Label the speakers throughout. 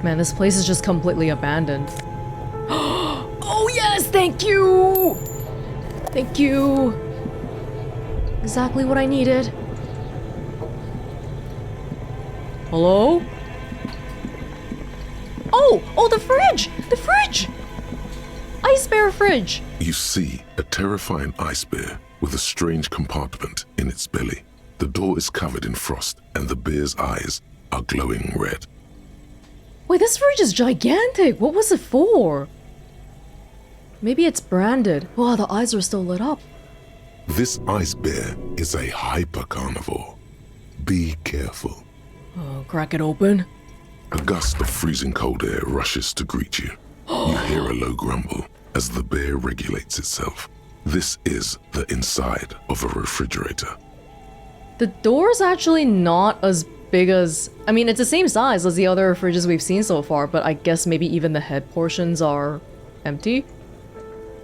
Speaker 1: Man, this place is just completely abandoned. Oh yes, thank you! Thank you! Exactly what I needed. Hello? Oh, the fridge! The fridge! Ice bear fridge!
Speaker 2: You see a terrifying ice bear with a strange compartment in its belly. The door is covered in frost and the bear's eyes are glowing red.
Speaker 1: Wait, this fridge is gigantic! What was it for? Maybe it's branded. Wow, the eyes are still lit up.
Speaker 2: This ice bear is a hyper carnivore. Be careful.
Speaker 1: Oh, crack it open.
Speaker 2: A gust of freezing cold air rushes to greet you. You hear a low grumble as the bear regulates itself. This is the inside of a refrigerator.
Speaker 1: The door's actually not as big as... I mean, it's the same size as the other fridges we've seen so far, but I guess maybe even the head portions are empty?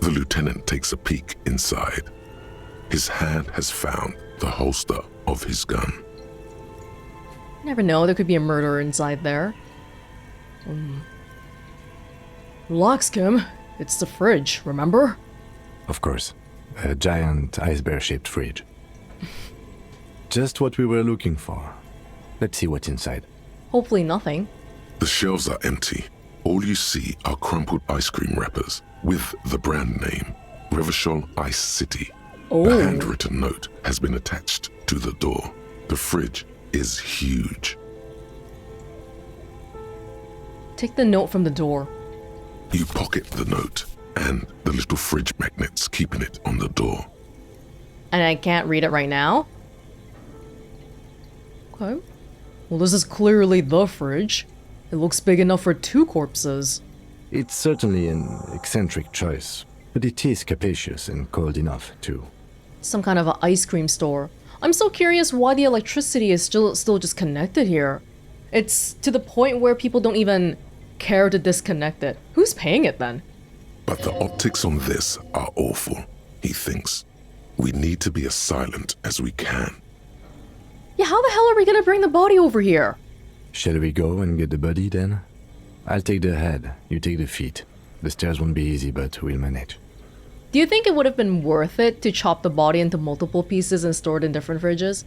Speaker 2: The lieutenant takes a peek inside. His hand has found the holster of his gun.
Speaker 1: Never know, there could be a murderer inside there. Relax, Kim. It's the fridge, remember?
Speaker 3: Of course. A giant ice bear-shaped fridge. Just what we were looking for. Let's see what's inside.
Speaker 1: Hopefully nothing.
Speaker 2: The shelves are empty. All you see are crumpled ice cream wrappers with the brand name, Revachol Ice City.
Speaker 1: Oh.
Speaker 2: A handwritten note has been attached to the door. The fridge is huge.
Speaker 1: Take the note from the door.
Speaker 2: You pocket the note and the little fridge magnets keeping it on the door.
Speaker 1: And I can't read it right now? Okay. Well, this is clearly the fridge. It looks big enough for 2 corpses.
Speaker 3: It's certainly an eccentric choice, but it is capacious and cold enough, too.
Speaker 1: Some kind of an ice cream store. I'm so curious why the electricity is still just connected here. It's to the point where people don't even care to disconnect it. Who's paying it then?
Speaker 2: But the optics on this are awful, he thinks. We need to be as silent as we can.
Speaker 1: Yeah, how the hell are we gonna bring the body over here?
Speaker 3: Shall we go and get the body then? I'll take the head, you take the feet. The stairs won't be easy, but we'll manage.
Speaker 1: Do you think it would have been worth it to chop the body into multiple pieces and store it in different fridges?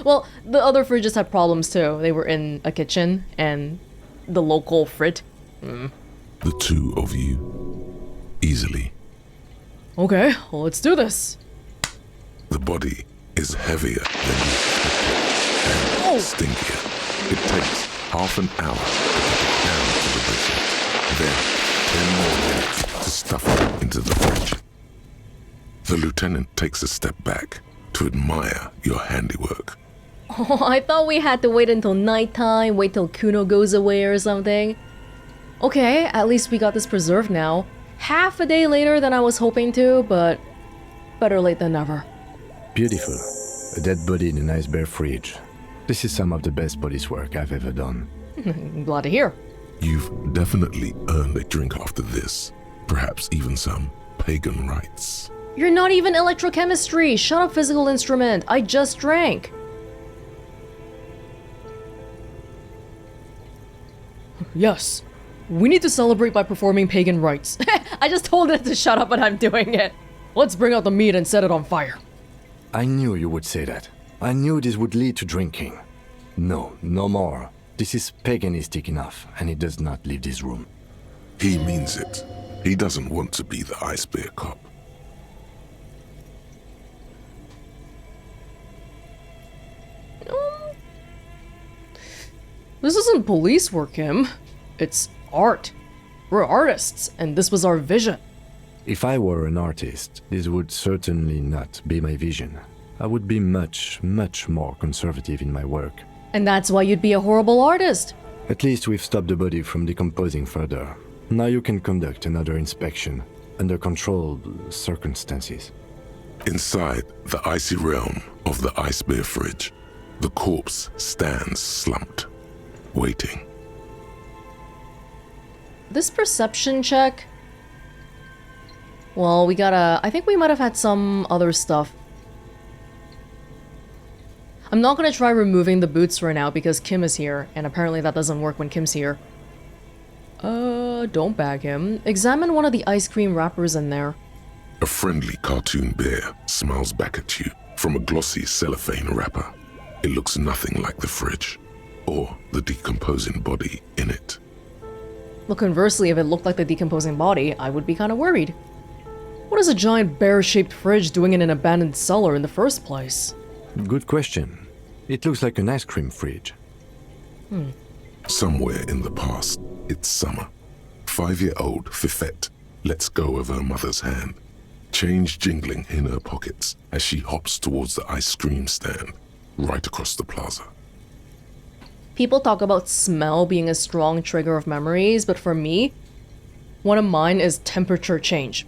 Speaker 1: Well, the other fridges had problems too. They were in a kitchen and the local frit.
Speaker 2: The 2 of you, easily.
Speaker 1: Okay, well, let's do this.
Speaker 2: The body is heavier than you expected and stinkier. It takes half an hour to get it down to the bishop. Then 10 more minutes to stuff it into the fridge. The lieutenant takes a step back to admire your handiwork.
Speaker 1: Oh, I thought we had to wait until nighttime, wait till Kuno goes away or something. Okay, at least we got this preserved now. Half a day later than I was hoping to, but better late than never.
Speaker 3: Beautiful. A dead body in an ice bear fridge. This is some of the best police work I've ever done.
Speaker 1: I'm glad to hear.
Speaker 2: You've definitely earned a drink after this. Perhaps even some pagan rites.
Speaker 1: You're not even electrochemistry. Shut up, physical instrument. I just drank. Yes. We need to celebrate by performing pagan rites. I just told it to shut up and I'm doing it. Let's bring out the meat and set it on fire.
Speaker 3: I knew you would say that. I knew this would lead to drinking. No, no more. This is paganistic enough, and he does not leave this room.
Speaker 2: He means it. He doesn't want to be the ice bear cop.
Speaker 1: This isn't police work, Kim. It's art. We're artists, and this was our vision.
Speaker 3: If I were an artist, this would certainly not be my vision. I would be much, much more conservative in my work.
Speaker 1: And that's why you'd be a horrible artist.
Speaker 3: At least we've stopped the body from decomposing further. Now you can conduct another inspection under controlled circumstances.
Speaker 2: Inside the icy realm of the ice bear fridge, the corpse stands slumped, waiting.
Speaker 1: This perception check... Well, I think we might have had some other stuff. I'm not gonna try removing the boots right now because Kim is here, and apparently that doesn't work when Kim's here. Don't bag him. Examine one of the ice cream wrappers in there.
Speaker 2: A friendly cartoon bear smiles back at you from a glossy cellophane wrapper. It looks nothing like the fridge, or the decomposing body in it.
Speaker 1: Well, conversely, if it looked like the decomposing body, I would be kind of worried. What is a giant bear-shaped fridge doing in an abandoned cellar in the first place?
Speaker 3: Good question. It looks like an ice cream fridge.
Speaker 2: Somewhere in the past, it's summer. 5-year-old Fifette lets go of her mother's hand, change jingling in her pockets as she hops towards the ice cream stand right across the plaza.
Speaker 1: People talk about smell being a strong trigger of memories, but for me, one of mine is temperature change.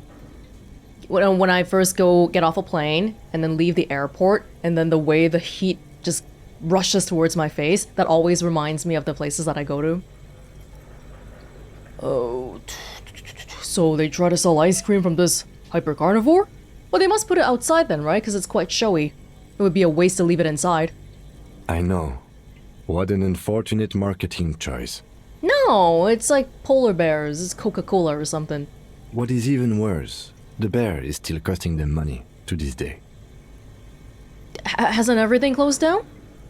Speaker 1: When I first go get off a plane and then leave the airport, and then the way the heat just rushes towards my face, that always reminds me of the places that I go to. Oh, so they try to sell ice cream from this hyper-carnivore? Well, they must put it outside then, right? Because it's quite showy. It would be a waste to leave it inside.
Speaker 3: I know. What an unfortunate marketing choice.
Speaker 1: No, it's like polar bears. It's Coca-Cola or something.
Speaker 3: What is even worse, the bear is still costing them money to this day.
Speaker 1: Hasn't everything closed down?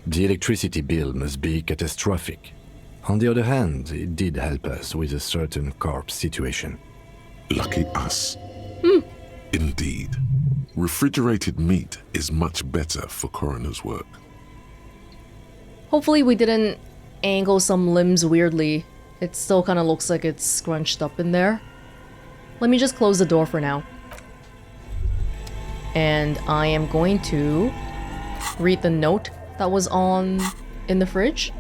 Speaker 3: The electricity bill must be catastrophic. On the other hand, it did help us with a certain carve situation.
Speaker 2: Lucky us. Indeed. Refrigerated meat is much better for coroner's work.
Speaker 1: Hopefully we didn't angle some limbs weirdly. It still kind of looks like it's scrunched up in there. Let me just close the door for now. And I am going to read the note that was in the fridge.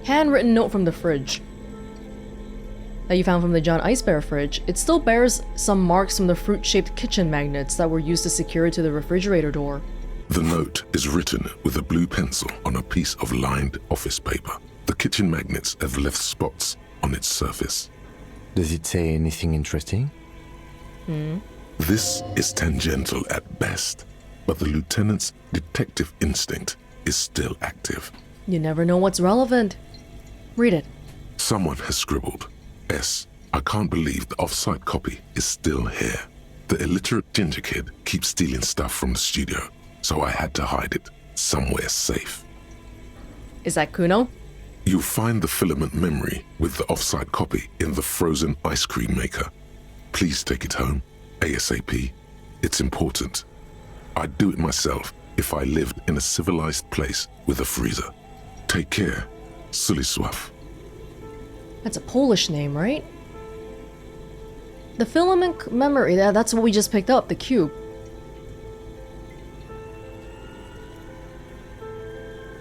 Speaker 1: Handwritten note from the fridge that you found from the John Ice Bear fridge. It still bears some marks from the fruit-shaped kitchen magnets that were used to secure it to the refrigerator door.
Speaker 2: The note is written with a blue pencil on a piece of lined office paper. The kitchen magnets have left spots on its surface.
Speaker 3: Does it say anything interesting?
Speaker 2: This is tangential at best, but the lieutenant's detective instinct is still active.
Speaker 1: You never know what's relevant. Read it.
Speaker 2: Someone has scribbled, S. I can't believe the off-site copy is still here. The illiterate ginger kid keeps stealing stuff from the studio, so I had to hide it somewhere safe.
Speaker 1: Is that Kuno?
Speaker 2: You'll find the filament memory with the off-site copy in the frozen ice cream maker. Please take it home, ASAP. It's important. I'd do it myself if I lived in a civilized place with a freezer. Take care, Sulisław.
Speaker 1: That's a Polish name, right? The filament memory, that's what we just picked up, the cube.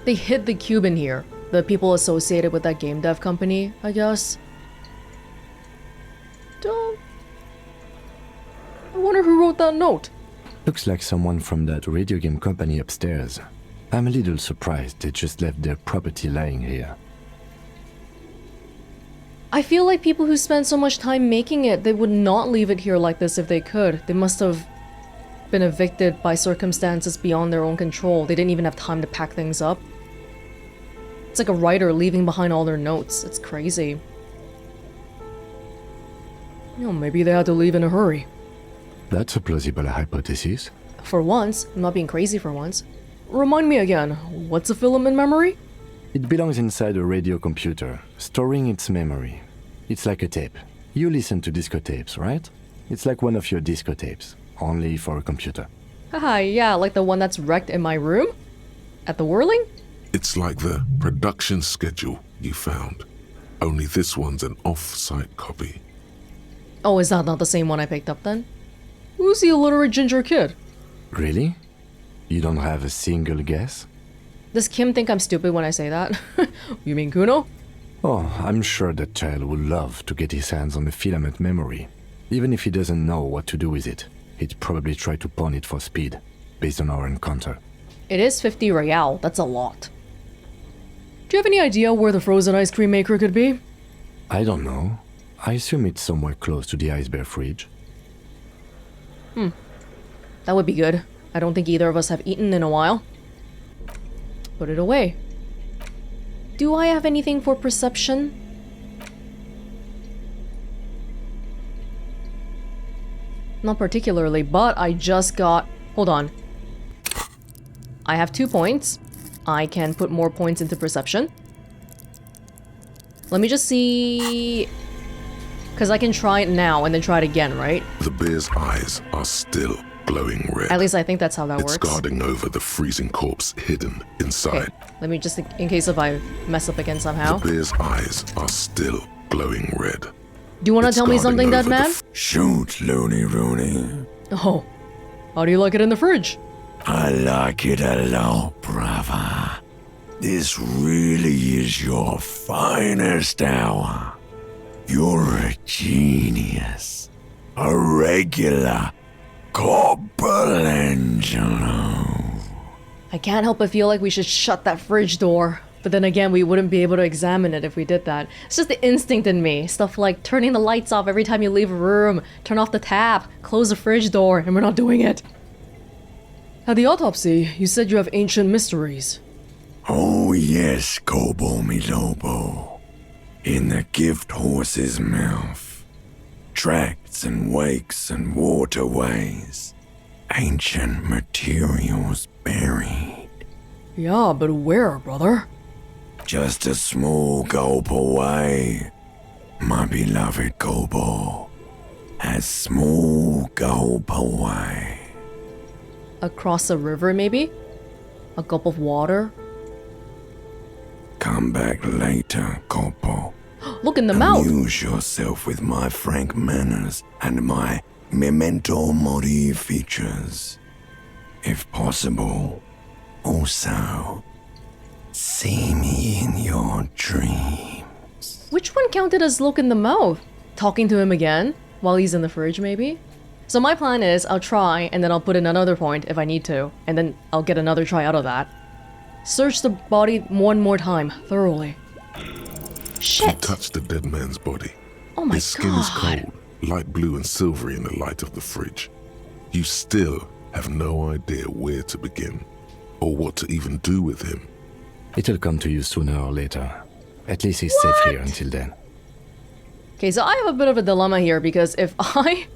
Speaker 1: They hid the cube in here. The people associated with that game dev company, I guess. I wonder who wrote that note.
Speaker 3: Looks like someone from that radio game company upstairs. I'm a little surprised they just left their property lying here.
Speaker 1: I feel like people who spend so much time making it, they would not leave it here like this if they could. They must have been evicted by circumstances beyond their own control. They didn't even have time to pack things up. It's like a writer leaving behind all their notes. It's crazy. You know, maybe they had to leave in a hurry.
Speaker 3: That's a plausible hypothesis.
Speaker 1: For once. I'm not being crazy for once. Remind me again, what's a filament memory?
Speaker 3: It belongs inside a radio computer, storing its memory. It's like a tape. You listen to disco tapes, right? It's like one of your disco tapes, only for a computer.
Speaker 1: Haha, yeah, like the one that's wrecked in my room? At the Whirling?
Speaker 2: It's like the production schedule you found. Only this one's an off-site copy.
Speaker 1: Oh, is that not the same one I picked up then? Who's the illiterate ginger kid?
Speaker 3: Really? You don't have a single guess?
Speaker 1: Does Kim think I'm stupid when I say that? You mean Kuno?
Speaker 3: Oh, I'm sure that child would love to get his hands on the filament memory. Even if he doesn't know what to do with it, he'd probably try to pawn it for speed, based on our encounter.
Speaker 1: It is 50 real, that's a lot. Do you have any idea where the frozen ice cream maker could be?
Speaker 3: I don't know. I assume it's somewhere close to the Ice Bear fridge.
Speaker 1: That would be good. I don't think either of us have eaten in a while. Put it away. Do I have anything for perception? Not particularly, but I just got... Hold on. I have 2 points. I can put more points into perception. Let me just see... Because I can try it now and then try it again, right?
Speaker 2: The bear's eyes are still glowing red.
Speaker 1: At least I think that's how that works.
Speaker 2: It's guarding over the freezing corpse hidden inside.
Speaker 1: Okay, let me just, in case if I mess up again somehow.
Speaker 2: The bear's eyes are still glowing red.
Speaker 1: Do you want to tell me something, dead man?
Speaker 4: Shoot, Looney Rooney.
Speaker 1: Oh, how do you like it in the fridge?
Speaker 4: I like it a lot, brother. This really is your finest hour. You're a genius. A regular Corpelangelo.
Speaker 1: I can't help but feel like we should shut that fridge door. But then again, we wouldn't be able to examine it if we did that. It's just the instinct in me. Stuff like turning the lights off every time you leave a room, turn off the tap, close the fridge door, and we're not doing it. At the autopsy, you said you have ancient mysteries.
Speaker 4: Oh yes, Kobo mi Lobo. In the gift horse's mouth. Tracts and wakes and waterways. Ancient materials buried.
Speaker 1: Yeah, but where, brother?
Speaker 4: Just a small gulp away. My beloved Kobo. A small gulp away.
Speaker 1: Across a river, maybe? A gulp of water?
Speaker 4: Come back later, Kobo.
Speaker 1: Look in the mouth!
Speaker 4: Amuse yourself with my frank manners and my memento mori features. If possible, also, see me in your dreams.
Speaker 1: Which one counted as look in the mouth? Talking to him again? While he's in the fridge, maybe? So my plan is, I'll try, and then I'll put in another point if I need to, and then I'll get another try out of that. Search the body one more time, thoroughly. Shit!
Speaker 2: You touch the dead man's body.
Speaker 1: Oh my god.
Speaker 2: His skin is cold, light blue and silvery in the light of the fridge. You still have no idea where to begin, or what to even do with him.
Speaker 3: It'll come to you sooner or later. At least he's safe here until then.
Speaker 1: Okay, so I have a bit of a dilemma here, because if I...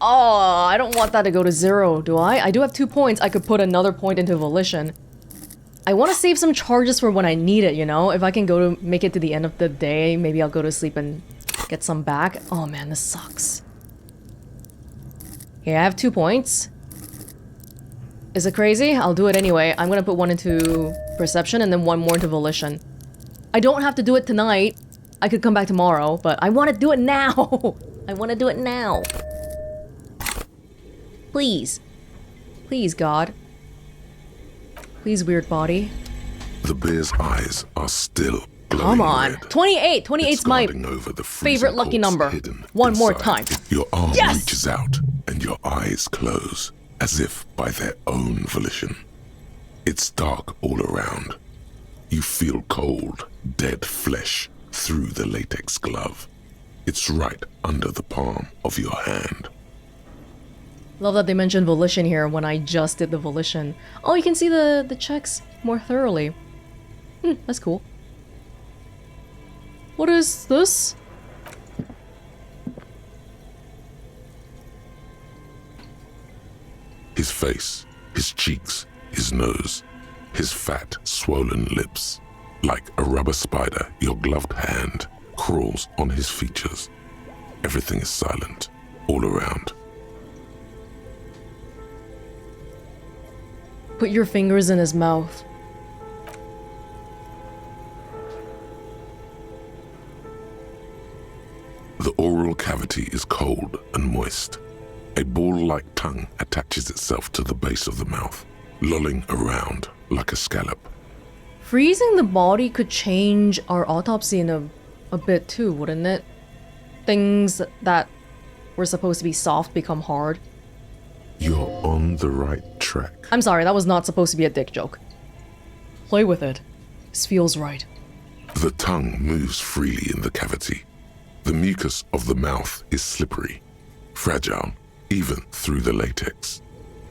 Speaker 1: Oh, I don't want that to go to 0, do I? I do have 2 points. I could put another point into volition. I want to save some charges for when I need it, you know? If I can go to make it to the end of the day, maybe I'll go to sleep and get some back. Oh man, this sucks. Okay, I have 2 points. Is it crazy? I'll do it anyway. I'm gonna put 1 into perception and then 1 more into volition. I don't have to do it tonight. I could come back tomorrow, but I want to do it now. I want to do it now. Please. Please, God. Please, weird body.
Speaker 2: The bear's eyes are still glowing
Speaker 1: Come on.
Speaker 2: red.
Speaker 1: 28! 28's my
Speaker 2: Over the freezing
Speaker 1: favorite lucky
Speaker 2: corpse
Speaker 1: number.
Speaker 2: hidden
Speaker 1: 1 more
Speaker 2: inside.
Speaker 1: time.
Speaker 2: Your arm
Speaker 1: Yes!
Speaker 2: reaches out and your eyes close, as if by their own volition. It's dark all around. You feel cold, dead flesh through the latex glove. It's right under the palm of your hand.
Speaker 1: Love that they mentioned volition here when I just did the volition. Oh, you can see the checks more thoroughly. That's cool. What is this?
Speaker 2: His face, his cheeks, his nose, his fat, swollen lips. Like a rubber spider, your gloved hand crawls on his features. Everything is silent, all around.
Speaker 1: Put your fingers in his mouth.
Speaker 2: The oral cavity is cold and moist. A ball-like tongue attaches itself to the base of the mouth, lolling around like a scallop.
Speaker 1: Freezing the body could change our autopsy in a bit too, wouldn't it? Things that were supposed to be soft become hard.
Speaker 2: You're on the right track.
Speaker 1: I'm sorry, that was not supposed to be a dick joke. Play with it. This feels right.
Speaker 2: The tongue moves freely in the cavity. The mucus of the mouth is slippery, fragile, even through the latex.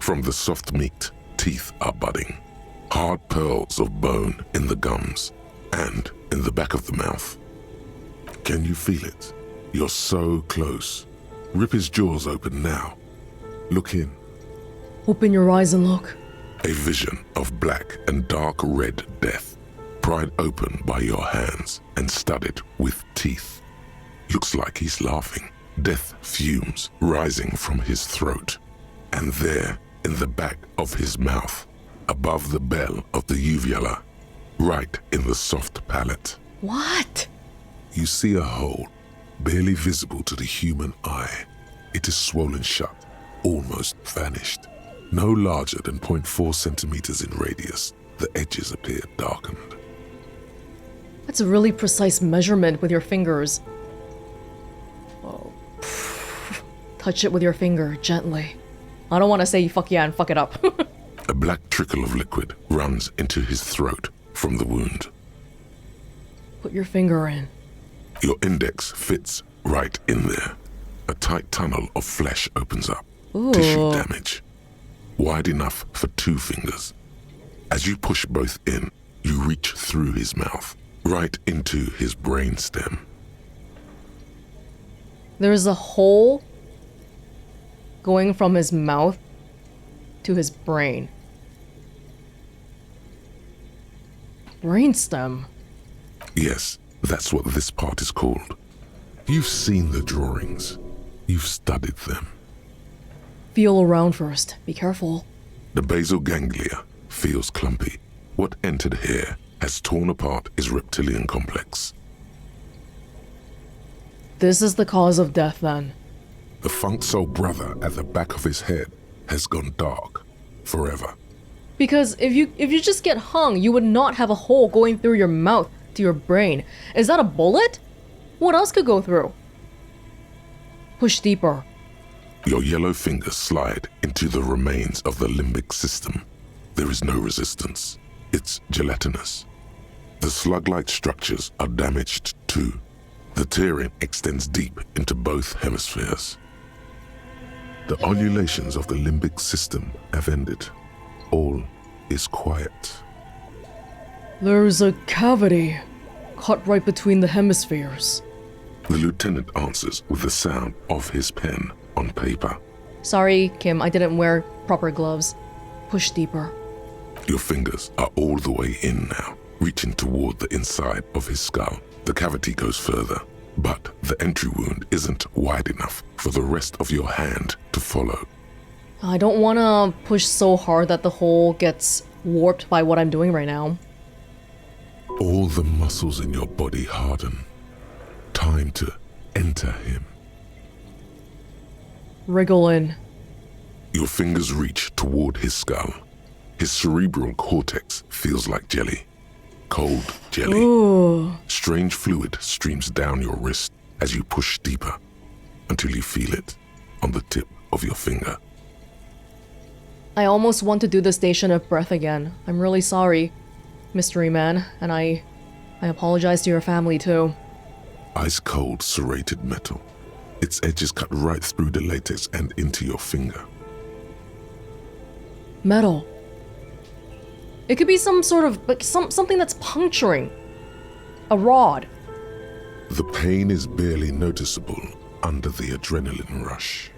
Speaker 2: From the soft meat, teeth are budding. Hard pearls of bone in the gums and in the back of the mouth. Can you feel it? You're so close. Rip his jaws open now. Look in.
Speaker 1: Open your eyes and look.
Speaker 2: A vision of black and dark red death, pried open by your hands and studded with teeth. Looks like he's laughing. Death fumes rising from his throat. And there, in the back of his mouth, above the bell of the uvula, right in the soft palate,
Speaker 1: What?
Speaker 2: you see a hole, barely visible to the human eye. It is swollen shut, almost vanished. No larger than 0.4 centimeters in radius, the edges appear darkened.
Speaker 1: That's a really precise measurement with your fingers. Oh. Touch it with your finger, gently. I don't want to say fuck yeah and fuck it up.
Speaker 2: A black trickle of liquid runs into his throat from the wound.
Speaker 1: Put your finger in.
Speaker 2: Your index fits right in there. A tight tunnel of flesh opens up.
Speaker 1: Ooh.
Speaker 2: Tissue damage. Wide enough for 2 fingers. As you push both in, you reach through his mouth, right into his brain stem.
Speaker 1: There's a hole going from his mouth to his brain. Brainstem.
Speaker 2: Yes, that's what this part is called. You've seen the drawings. You've studied them.
Speaker 1: Feel around first. Be careful.
Speaker 2: The basal ganglia feels clumpy. What entered here has torn apart his reptilian complex.
Speaker 1: This is the cause of death, then.
Speaker 2: The funk soul brother at the back of his head has gone dark forever.
Speaker 1: Because if you just get hung, you would not have a hole going through your mouth to your brain. Is that a bullet? What else could go through? Push deeper.
Speaker 2: Your yellow fingers slide into the remains of the limbic system. There is no resistance. It's gelatinous. The slug-like structures are damaged too. The tearing extends deep into both hemispheres. The ululations of the limbic system have ended. All is quiet.
Speaker 1: There's a cavity cut right between the hemispheres.
Speaker 2: The lieutenant answers with the sound of his pen on paper.
Speaker 1: Sorry, Kim, I didn't wear proper gloves. Push deeper.
Speaker 2: Your fingers are all the way in now, reaching toward the inside of his skull. The cavity goes further, but the entry wound isn't wide enough for the rest of your hand to follow.
Speaker 1: I don't want to push so hard that the hole gets warped by what I'm doing right now.
Speaker 2: All the muscles in your body harden. Time to enter him.
Speaker 1: Wriggle in.
Speaker 2: Your fingers reach toward his skull. His cerebral cortex feels like jelly. Cold jelly.
Speaker 1: Ooh.
Speaker 2: Strange fluid streams down your wrist as you push deeper until you feel it on the tip of your finger.
Speaker 1: I almost want to do the station of breath again. I'm really sorry, Mystery Man, and I apologize to your family too.
Speaker 2: Ice-cold serrated metal. Its edges cut right through the latex and into your finger.
Speaker 1: Metal. It could be some sort of, like, something that's puncturing. A rod.
Speaker 2: The pain is barely noticeable under the adrenaline rush.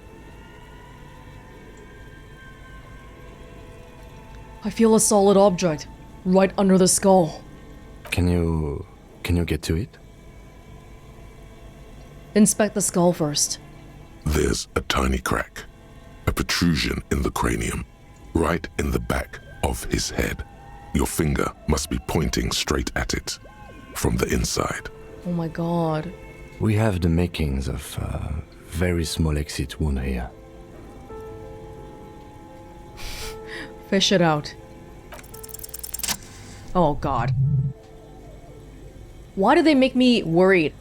Speaker 1: I feel a solid object right under the skull.
Speaker 3: Can you get to it?
Speaker 1: Inspect the skull first.
Speaker 2: There's a tiny crack, a protrusion in the cranium, right in the back of his head. Your finger must be pointing straight at it, from the inside.
Speaker 1: Oh my god.
Speaker 3: We have the makings of a very small exit wound here.
Speaker 1: Fish it out. Oh god. Why do they make me worried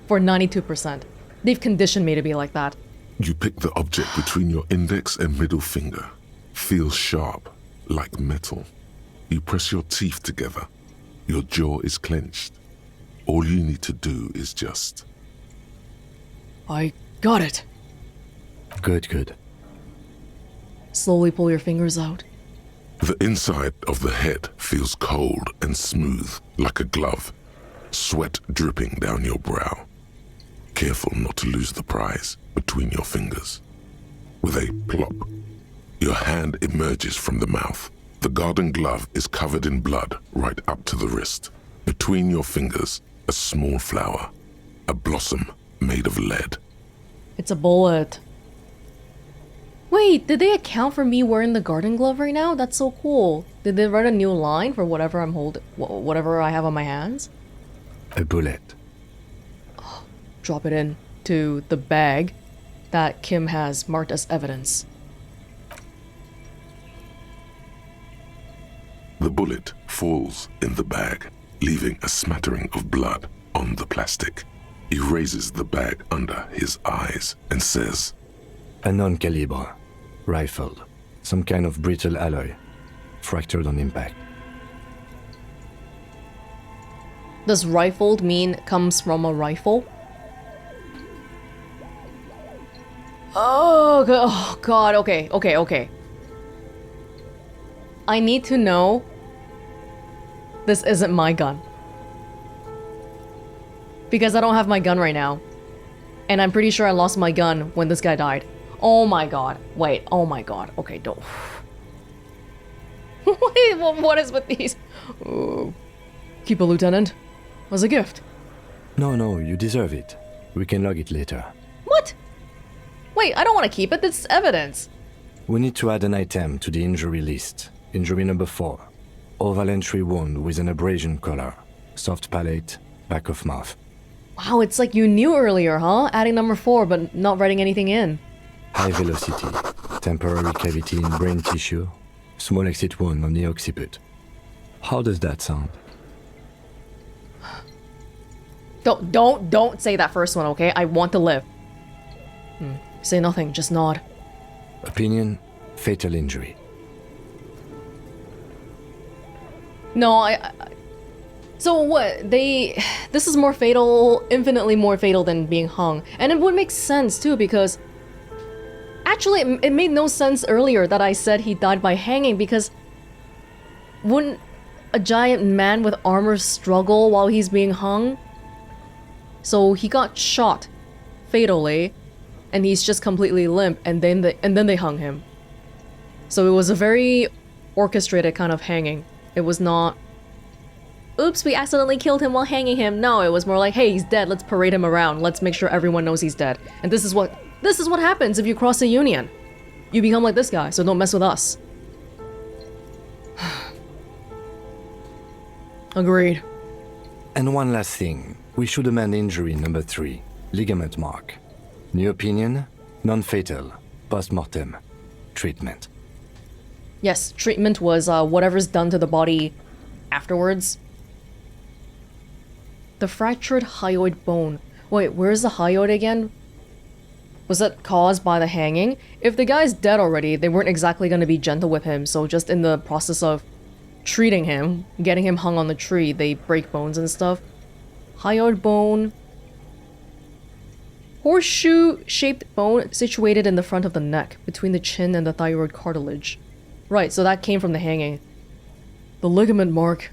Speaker 1: for 92%? They've conditioned me to be like that.
Speaker 2: You pick the object between your index and middle finger. Feels sharp, like metal. You press your teeth together. Your jaw is clenched. All you need to do is just...
Speaker 1: I got it.
Speaker 3: Good.
Speaker 1: Slowly pull your fingers out.
Speaker 2: The inside of the head feels cold and smooth, like a glove, sweat dripping down your brow. Careful not to lose the prize between your fingers. With a plop, your hand emerges from the mouth. The garden glove is covered in blood right up to the wrist. Between your fingers, a small flower, a blossom made of lead.
Speaker 1: It's a bullet. Wait, did they account for me wearing the garden glove right now? That's so cool. Did they write a new line for whatever I'm holding, whatever I have on my hands?
Speaker 3: A bullet.
Speaker 1: Drop it in to the bag that Kim has marked as evidence.
Speaker 2: The bullet falls in the bag, leaving a smattering of blood on the plastic. He raises the bag under his eyes and says,
Speaker 3: A non-calibre. Rifled. Some kind of brittle alloy. Fractured on impact.
Speaker 1: Does rifled mean comes from a rifle? Oh god, okay. I need to know this isn't my gun. Because I don't have my gun right now. And I'm pretty sure I lost my gun when this guy died. Oh my god. Wait, oh my god. Okay, don't. Wait, what is with these? Ooh. Keep it, Lieutenant. As a gift.
Speaker 3: No, you deserve it. We can log it later.
Speaker 1: What? Wait, I don't want to keep it. This is evidence.
Speaker 3: We need to add an item to the injury list. Injury number 4. Oval entry wound with an abrasion color. Soft palate, back of mouth.
Speaker 1: Wow, it's like you knew earlier, huh? Adding number 4, but not writing anything in.
Speaker 3: High velocity. Temporary cavity in brain tissue. Small exit wound on the occiput. How does that sound?
Speaker 1: Don't say that first one, okay? I want to live. Say nothing, just nod.
Speaker 3: Opinion, fatal injury.
Speaker 1: No, so what, this is more fatal, infinitely more fatal than being hung. And it would make sense too, because actually it made no sense earlier that I said he died by hanging, because wouldn't a giant man with armor struggle while he's being hung? So he got shot fatally, and he's just completely limp, and then they hung him. So it was a very orchestrated kind of hanging. It was not, oops, we accidentally killed him while hanging him. No, it was more like, hey, he's dead, let's parade him around. Let's make sure everyone knows he's dead. And this is what happens if you cross a union. You become like this guy, so don't mess with us. Agreed.
Speaker 3: And one last thing. We should amend injury number 3. Ligament mark. New opinion? Non-fatal. Post-mortem. Treatment.
Speaker 1: Yes, treatment was whatever's done to the body afterwards. The fractured hyoid bone. Wait, where's the hyoid again? Was that caused by the hanging? If the guy's dead already, they weren't exactly going to be gentle with him, so just in the process of treating him, getting him hung on the tree, they break bones and stuff. Hyoid bone. Horseshoe-shaped bone situated in the front of the neck, between the chin and the thyroid cartilage. Right, so that came from the hanging. The ligament mark.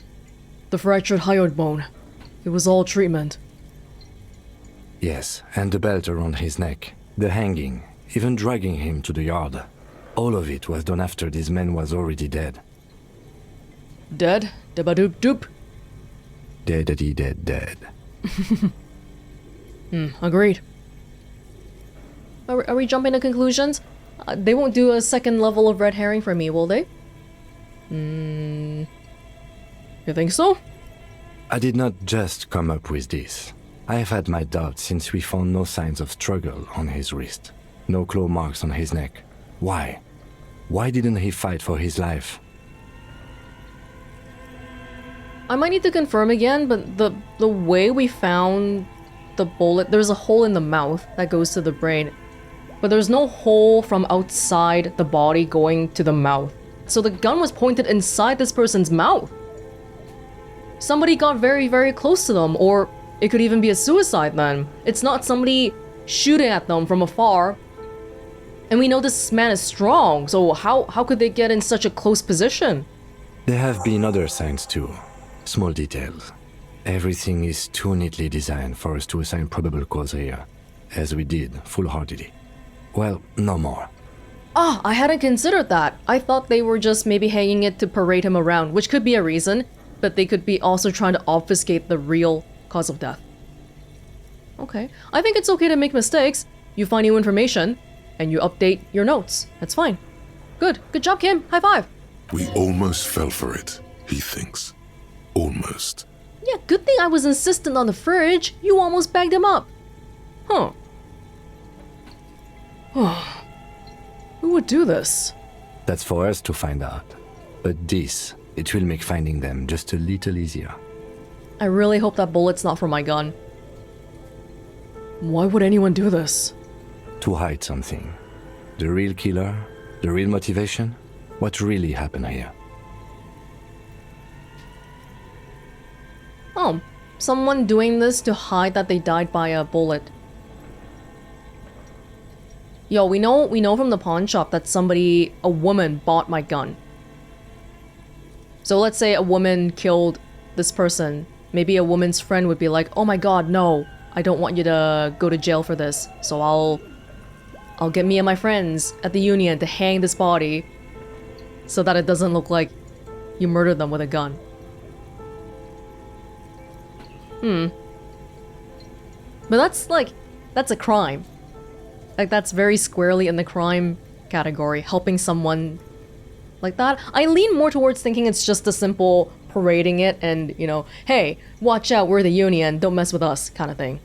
Speaker 1: The fractured hyoid bone. It was all treatment.
Speaker 3: Yes, and the belt around his neck. The hanging. Even dragging him to the yard. All of it was done after this man was already dead.
Speaker 1: Dead? Dabadoop doop.
Speaker 3: Dead.
Speaker 1: Agreed. Are we jumping to conclusions? They won't do a second level of red herring for me, will they? You think so?
Speaker 3: I did not just come up with this. I have had my doubts since we found no signs of struggle on his wrist. No claw marks on his neck. Why? Why didn't he fight for his life?
Speaker 1: I might need to confirm again, but the way we found the bullet, there's a hole in the mouth that goes to the brain. But there's no hole from outside the body going to the mouth. So the gun was pointed inside this person's mouth. Somebody got very, very close to them, or it could even be a suicide then. It's not somebody shooting at them from afar, And we know this man is strong, so how could they get in such a close position?
Speaker 3: There have been other signs too. Small details. Everything is too neatly designed for us to assign probable cause here, as we did full-heartedly. Well, no more.
Speaker 1: Ah, I hadn't considered that. I thought they were just maybe hanging it to parade him around, which could be a reason, but they could be also trying to obfuscate the real cause of death. Okay, I think it's okay to make mistakes. You find new information, and you update your notes. That's fine. Good job, Kim. High five.
Speaker 2: We almost fell for it, he thinks. Almost.
Speaker 1: Yeah, good thing I was insistent on the fridge. You almost bagged him up. Huh. Who would do this?
Speaker 3: That's for us to find out. But this, it will make finding them just a little easier.
Speaker 1: I really hope that bullet's not from my gun. Why would anyone do this?
Speaker 3: To hide something. The real killer, the real motivation, what really happened here.
Speaker 1: Oh, someone doing this to hide that they died by a bullet. Yo, we know from the pawn shop that a woman bought my gun. So let's say a woman killed this person. Maybe a woman's friend would be like, oh my god, no, I don't want you to go to jail for this. So I'll get me and my friends at the union to hang this body so that it doesn't look like you murdered them with a gun. But that's a crime. Like, that's very squarely in the crime category, helping someone like that. I lean more towards thinking it's just a simple parading it and, you know, hey, watch out, we're the union, don't mess with us, kind of thing.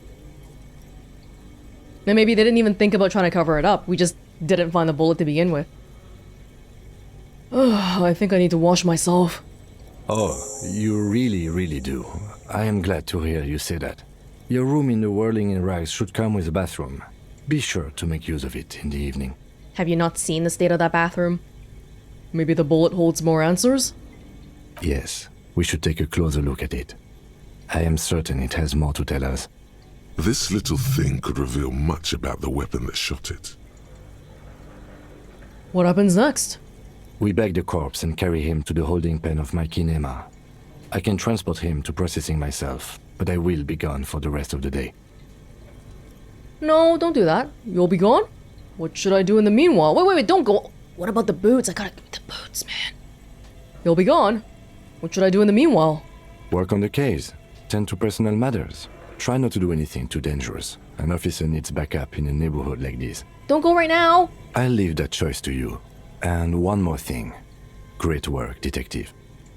Speaker 1: And maybe they didn't even think about trying to cover it up, we just didn't find the bullet to begin with. I think I need to wash myself.
Speaker 3: Oh, you really do. I am glad to hear you say that. Your room in the Whirling in Rags should come with a bathroom. Be sure to make use of it in the evening.
Speaker 1: Have you not seen the state of that bathroom? Maybe the bullet holds more answers?
Speaker 3: Yes, we should take a closer look at it. I am certain it has more to tell us.
Speaker 2: This little thing could reveal much about the weapon that shot it.
Speaker 1: What happens next?
Speaker 3: We bag the corpse and carry him to the holding pen of my kinema. I can transport him to processing myself, but I will be gone for the rest of the day.
Speaker 1: No, don't do that. You'll be gone? What should I do in the meanwhile? Wait, don't go. What about the boots? I gotta get the boots, man. You'll be gone. What should I do in the meanwhile?
Speaker 3: Work on the case. Tend to personal matters. Try not to do anything too dangerous. An officer needs backup in a neighborhood like this.
Speaker 1: Don't go right now.
Speaker 3: I'll leave that choice to you. And one more thing. Great work, detective.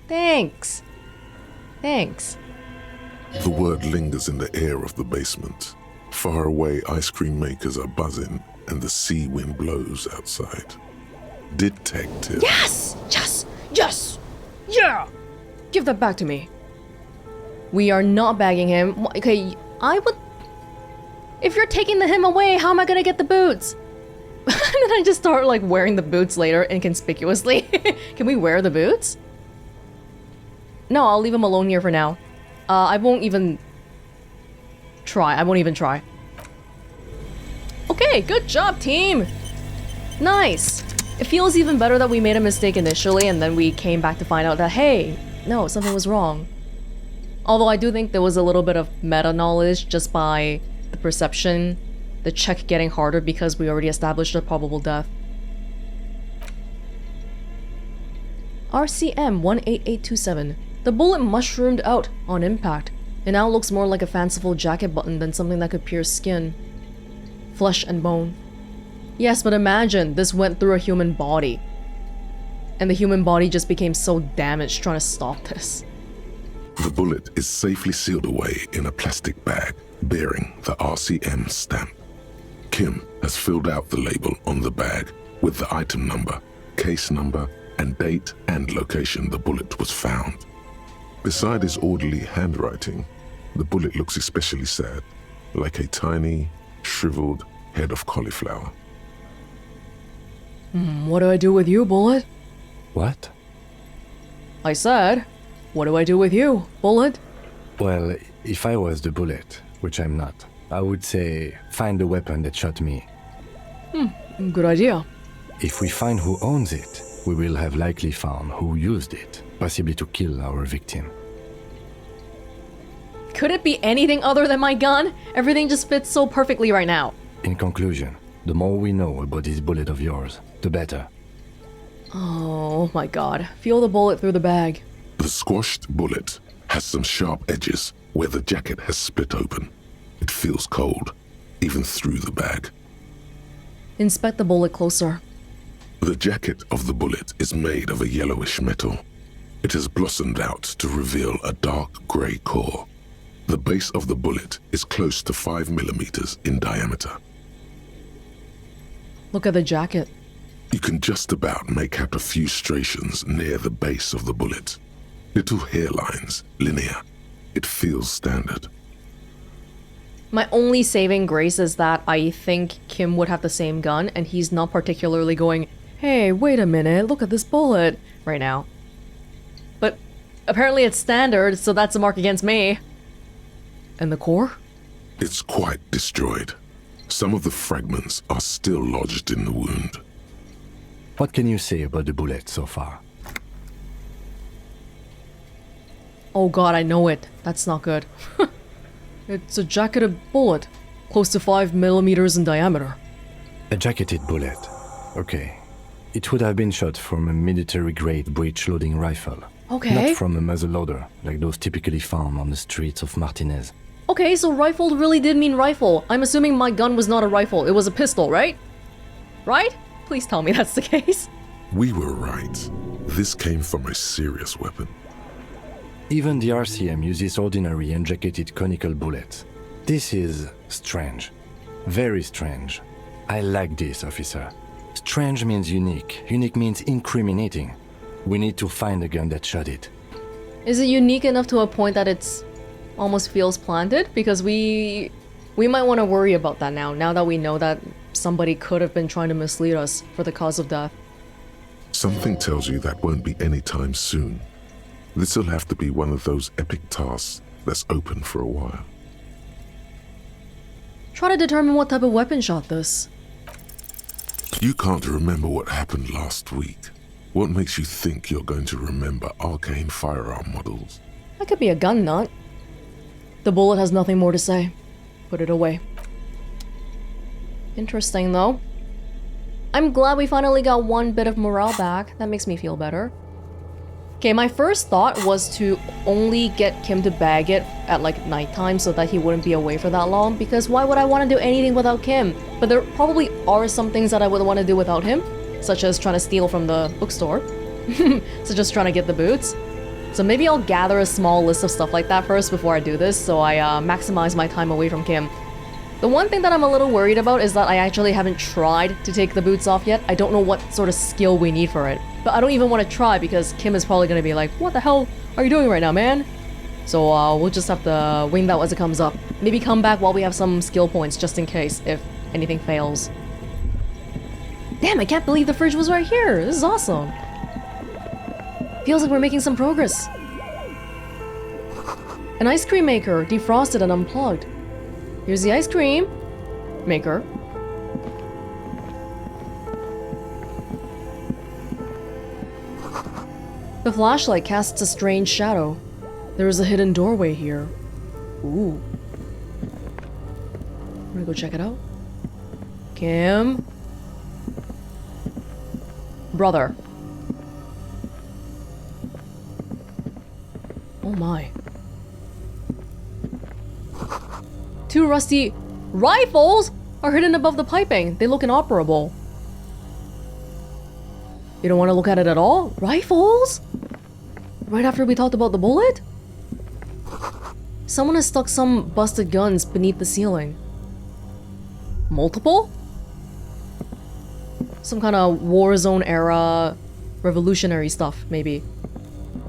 Speaker 1: Thanks.
Speaker 2: The word lingers in the air of the basement. Far away, ice cream makers are buzzing, and the sea wind blows outside. Detective.
Speaker 1: Yes! Yeah! Give that back to me. We are not bagging him. Okay, if you're taking him away, how am I gonna get the boots? And then I just start like wearing the boots later inconspicuously. Can we wear the boots? No, I'll leave him alone here for now. I won't even try. Okay, good job, team! Nice! It feels even better that we made a mistake initially and then we came back to find out that, hey, no, something was wrong. Although I do think there was a little bit of meta-knowledge just by the perception, the check getting harder because we already established a probable death. RCM 18827. The bullet mushroomed out on impact. It now looks more like a fanciful jacket button than something that could pierce skin. Flesh and bone. Yes, but imagine this went through a human body. And the human body just became so damaged trying to stop this.
Speaker 2: The bullet is safely sealed away in a plastic bag bearing the RCM stamp. Kim has filled out the label on the bag with the item number, case number, and date and location the bullet was found. Beside his orderly handwriting, the bullet looks especially sad, like a tiny, shriveled head of cauliflower.
Speaker 1: What do I do with you, Bullet?
Speaker 3: What?
Speaker 1: I said, what do I do with you, Bullet?
Speaker 3: Well, if I was the bullet, which I'm not, I would say, find the weapon that shot me.
Speaker 1: Good idea.
Speaker 3: If we find who owns it, we will have likely found who used it, possibly to kill our victim.
Speaker 1: Could it be anything other than my gun? Everything just fits so perfectly right now.
Speaker 3: In conclusion, the more we know about this bullet of yours, the better.
Speaker 1: Oh my god. Feel the bullet through the bag.
Speaker 2: The squashed bullet has some sharp edges where the jacket has split open. It feels cold, even through the bag.
Speaker 1: Inspect the bullet closer.
Speaker 2: The jacket of the bullet is made of a yellowish metal. It has blossomed out to reveal a dark grey core. The base of the bullet is close to 5 millimeters in diameter.
Speaker 1: Look at the jacket.
Speaker 2: You can just about make out a few striations near the base of the bullet. Little hairlines, linear. It feels standard.
Speaker 1: My only saving grace is that I think Kim would have the same gun and he's not particularly going, hey, wait a minute, look at this bullet right now. But apparently it's standard, so that's a mark against me. And the core?
Speaker 2: It's quite destroyed. Some of the fragments are still lodged in the wound.
Speaker 3: What can you say about the bullet so far?
Speaker 1: Oh god, I know it. That's not good. It's a jacketed bullet, close to 5 millimeters in diameter.
Speaker 3: A jacketed bullet. Okay. It would have been shot from a military-grade breech-loading rifle.
Speaker 1: Okay.
Speaker 3: Not from a muzzleloader, like those typically found on the streets of Martinez.
Speaker 1: Okay, so rifle really did mean rifle. I'm assuming my gun was not a rifle, it was a pistol, right? Right? Please tell me that's the case.
Speaker 2: We were right. This came from a serious weapon.
Speaker 3: Even the RCM uses ordinary unjacketed conical bullets. This is strange. Very strange. I like this, officer. Strange means unique. Unique means incriminating. We need to find the gun that shot it.
Speaker 1: Is it unique enough to a point that it's almost feels planted? Because we might want to worry about that now that we know that somebody could have been trying to mislead us for the cause of death.
Speaker 2: Something tells you that won't be anytime soon. This'll have to be one of those epic tasks that's open for a while.
Speaker 1: Try to determine what type of weapon shot this.
Speaker 2: You can't remember what happened last week. What makes you think you're going to remember arcane firearm models?
Speaker 1: That could be a gun nut. The bullet has nothing more to say. Put it away. Interesting though. I'm glad we finally got one bit of morale back. That makes me feel better. Okay, my first thought was to only get Kim to bag it at like nighttime so that he wouldn't be away for that long, because why would I want to do anything without Kim? But there probably are some things that I would want to do without him, such as trying to steal from the bookstore, such as trying to get the boots. So maybe I'll gather a small list of stuff like that first before I do this, so I maximize my time away from Kim. The one thing that I'm a little worried about is that I actually haven't tried to take the boots off yet. I don't know what sort of skill we need for it. But I don't even want to try because Kim is probably going to be like, what the hell are you doing right now, man? So we'll just have to wing that as it comes up. Maybe come back while we have some skill points just in case if anything fails. Damn, I can't believe the fridge was right here. This is awesome. Feels like we're making some progress. An ice cream maker, defrosted and unplugged. Here's the ice cream maker. The flashlight casts a strange shadow. There is a hidden doorway here. Ooh. I'm gonna go check it out. Kim? Brother. Oh my. Two rusty rifles are hidden above the piping. They look inoperable. You don't want to look at it at all? Rifles? Right after we talked about the bullet? Someone has stuck some busted guns beneath the ceiling. Multiple? Some kind of war zone era revolutionary stuff, maybe.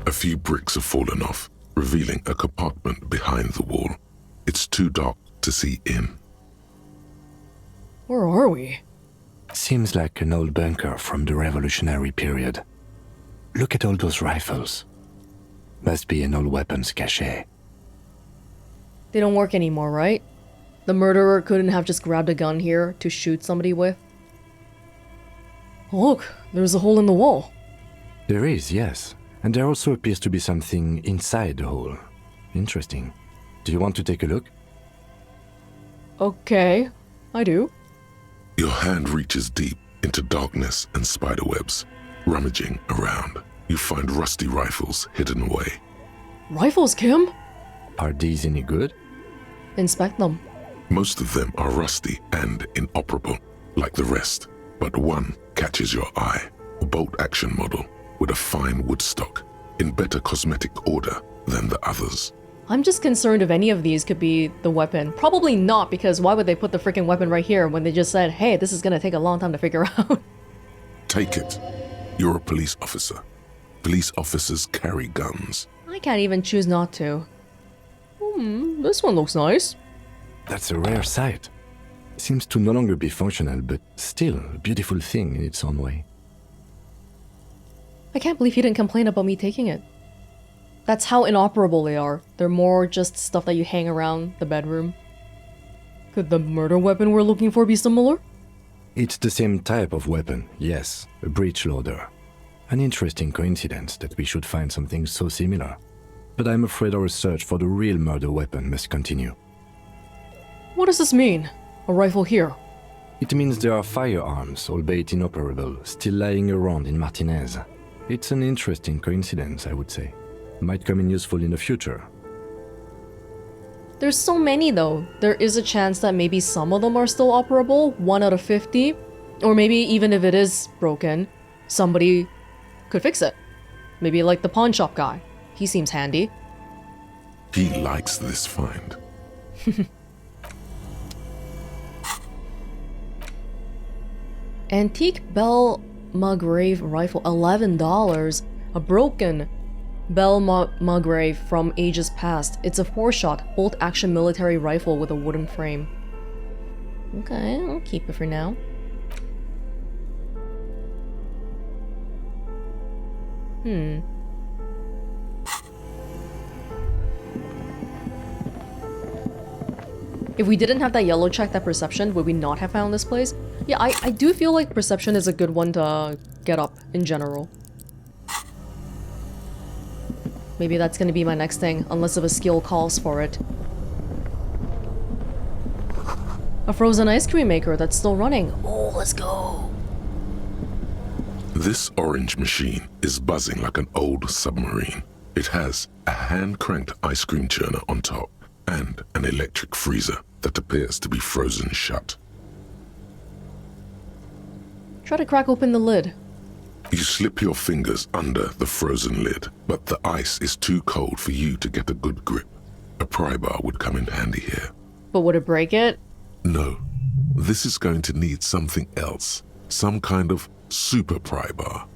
Speaker 2: A few bricks have fallen off, revealing a compartment behind the wall. It's too dark to see in.
Speaker 1: Where are we?
Speaker 3: Seems like an old bunker from the revolutionary period. Look at all those rifles. Must be an old weapons cache.
Speaker 1: They don't work anymore, right? The murderer couldn't have just grabbed a gun here to shoot somebody with? Look, there's a hole in the wall.
Speaker 3: There is, yes. And there also appears to be something inside the hole. Interesting. Do you want to take a look?
Speaker 1: Okay, I do.
Speaker 2: Your hand reaches deep into darkness and spiderwebs. Rummaging around, you find rusty rifles hidden away.
Speaker 1: Rifles, Kim?
Speaker 3: Are these any good?
Speaker 1: Inspect them.
Speaker 2: Most of them are rusty and inoperable, like the rest, but one catches your eye. A bolt-action model with a fine wood stock, in better cosmetic order than the others.
Speaker 1: I'm just concerned if any of these could be the weapon. Probably not, because why would they put the freaking weapon right here when they just said, hey, this is gonna take a long time to figure out?
Speaker 2: Take it. You're a police officer. Police officers carry guns.
Speaker 1: I can't even choose not to. This one looks nice.
Speaker 3: That's a rare sight. Seems to no longer be functional, but still a beautiful thing in its own way.
Speaker 1: I can't believe he didn't complain about me taking it. That's how inoperable they are. They're more just stuff that you hang around the bedroom. Could the murder weapon we're looking for be similar?
Speaker 3: It's the same type of weapon, yes, a breech loader. An interesting coincidence that we should find something so similar. But I'm afraid our search for the real murder weapon must continue.
Speaker 1: What does this mean? A rifle here.
Speaker 3: It means there are firearms, albeit inoperable, still lying around in Martinez. It's an interesting coincidence, I would say. Might come in useful in the future.
Speaker 1: There's so many though. There is a chance that maybe some of them are still operable, 1 out of 50. Or maybe even if it is broken, somebody could fix it. Maybe like the pawn shop guy. He seems handy.
Speaker 2: He likes this find.
Speaker 1: Antique Bell Magrave rifle, $11. A broken Bell Magrave from ages past. It's a 4-shot bolt-action military rifle with a wooden frame. Okay, I'll keep it for now. If we didn't have that yellow check, that perception, would we not have found this place? Yeah, I do feel like perception is a good one to get up in general. Maybe that's gonna be my next thing, unless if a skill calls for it. A frozen ice cream maker that's still running. Oh, let's go.
Speaker 2: This orange machine is buzzing like an old submarine. It has a hand-cranked ice cream churner on top and an electric freezer that appears to be frozen shut.
Speaker 1: Try to crack open the lid.
Speaker 2: You slip your fingers under the frozen lid, but the ice is too cold for you to get a good grip. A pry bar would come in handy here.
Speaker 1: But would it break it?
Speaker 2: No, this is going to need something else. Some kind of super pry bar.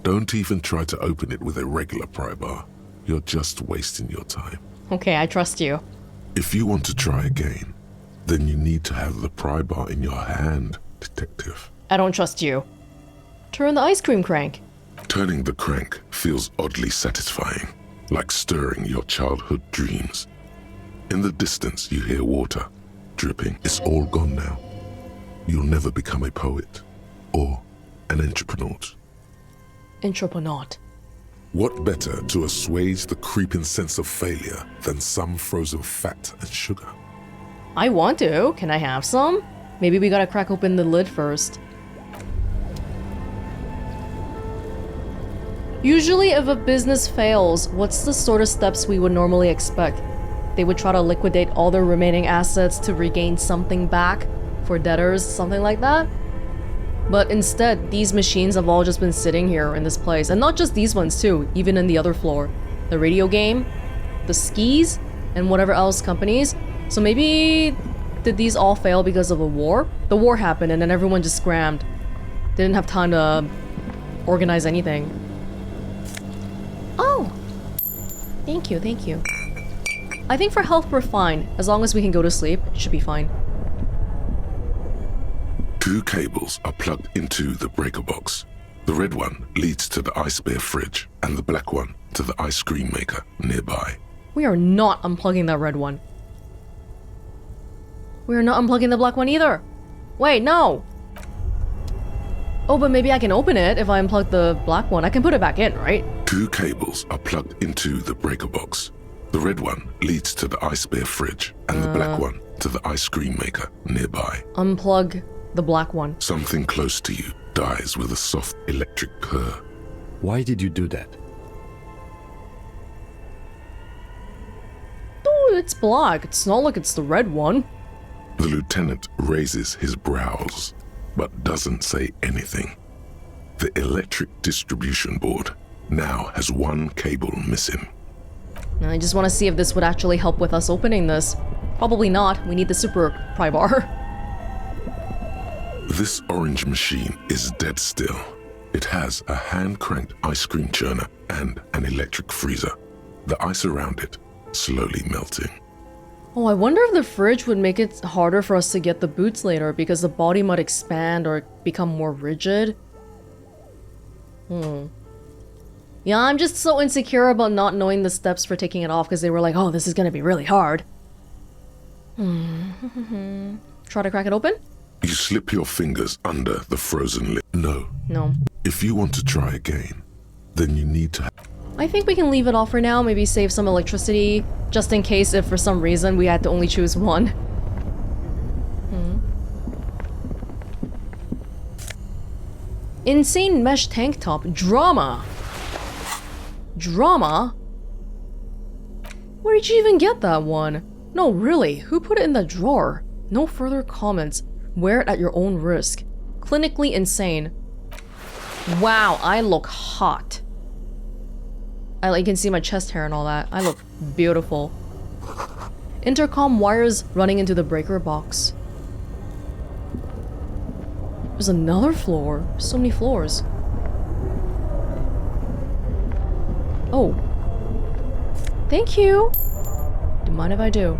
Speaker 2: Don't even try to open it with a regular pry bar. You're just wasting your time.
Speaker 1: Okay, I trust you.
Speaker 2: If you want to try again, then you need to have the pry bar in your hand, detective.
Speaker 1: I don't trust you. Turn the ice cream crank.
Speaker 2: Turning the crank feels oddly satisfying, like stirring your childhood dreams. In the distance, you hear water dripping. It's all gone now. You'll never become a poet or an entrepreneur.
Speaker 1: Entrepreneur.
Speaker 2: What better to assuage the creeping sense of failure than some frozen fat and sugar?
Speaker 1: I want to. Can I have some? Maybe we gotta crack open the lid first. Usually if a business fails, what's the sort of steps we would normally expect? They would try to liquidate all their remaining assets to regain something back for debtors, something like that? But instead, these machines have all just been sitting here in this place. And not just these ones too, even in the other floor. The radio game, the skis, and whatever else companies. So maybe did these all fail because of a war? The war happened and then everyone just scrammed. They didn't have time to organize anything. Oh! Thank you, thank you. I think for health we're fine. As long as we can go to sleep, it should be fine.
Speaker 2: 2 cables are plugged into the breaker box. The red one leads to the ice bear fridge and the black one to the ice cream maker nearby.
Speaker 1: We are not unplugging that red one. We are not unplugging the black one either. Wait, no! Oh, but maybe I can open it if I unplug the black one. I can put it back in, right?
Speaker 2: 2 cables are plugged into the breaker box. The red one leads to the ice bear fridge, and the black one to the ice cream maker nearby.
Speaker 1: Unplug the black one.
Speaker 2: Something close to you dies with a soft electric purr.
Speaker 3: Why did you do that?
Speaker 1: Oh, it's black. It's not like it's the red one.
Speaker 2: The lieutenant raises his brows, but doesn't say anything. The electric distribution board now has 1 cable missing.
Speaker 1: I just want to see if this would actually help with us opening this. Probably not. We need the super pry bar.
Speaker 2: This orange machine is dead still. It has a hand-cranked ice cream churner and an electric freezer. The ice around it slowly melting.
Speaker 1: Oh, I wonder if the fridge would make it harder for us to get the boots later because the body might expand or become more rigid. Yeah, I'm just so insecure about not knowing the steps for taking it off because they were like, oh, this is gonna be really hard. Try to crack it open?
Speaker 2: You slip your fingers under the frozen lid. No.
Speaker 1: No.
Speaker 2: If you want to try again, then you need to...
Speaker 1: I think we can leave it off for now, maybe save some electricity, just in case if for some reason we had to only choose one. Insane mesh tank top. Drama. Drama? Where did you even get that one? No, really, who put it in the drawer? No further comments. Wear it at your own risk. Clinically insane. Wow, I look hot. You can see my chest hair and all that. I look beautiful. Intercom wires running into the breaker box. There's another floor. So many floors. Oh. Thank you. Do you mind if I do?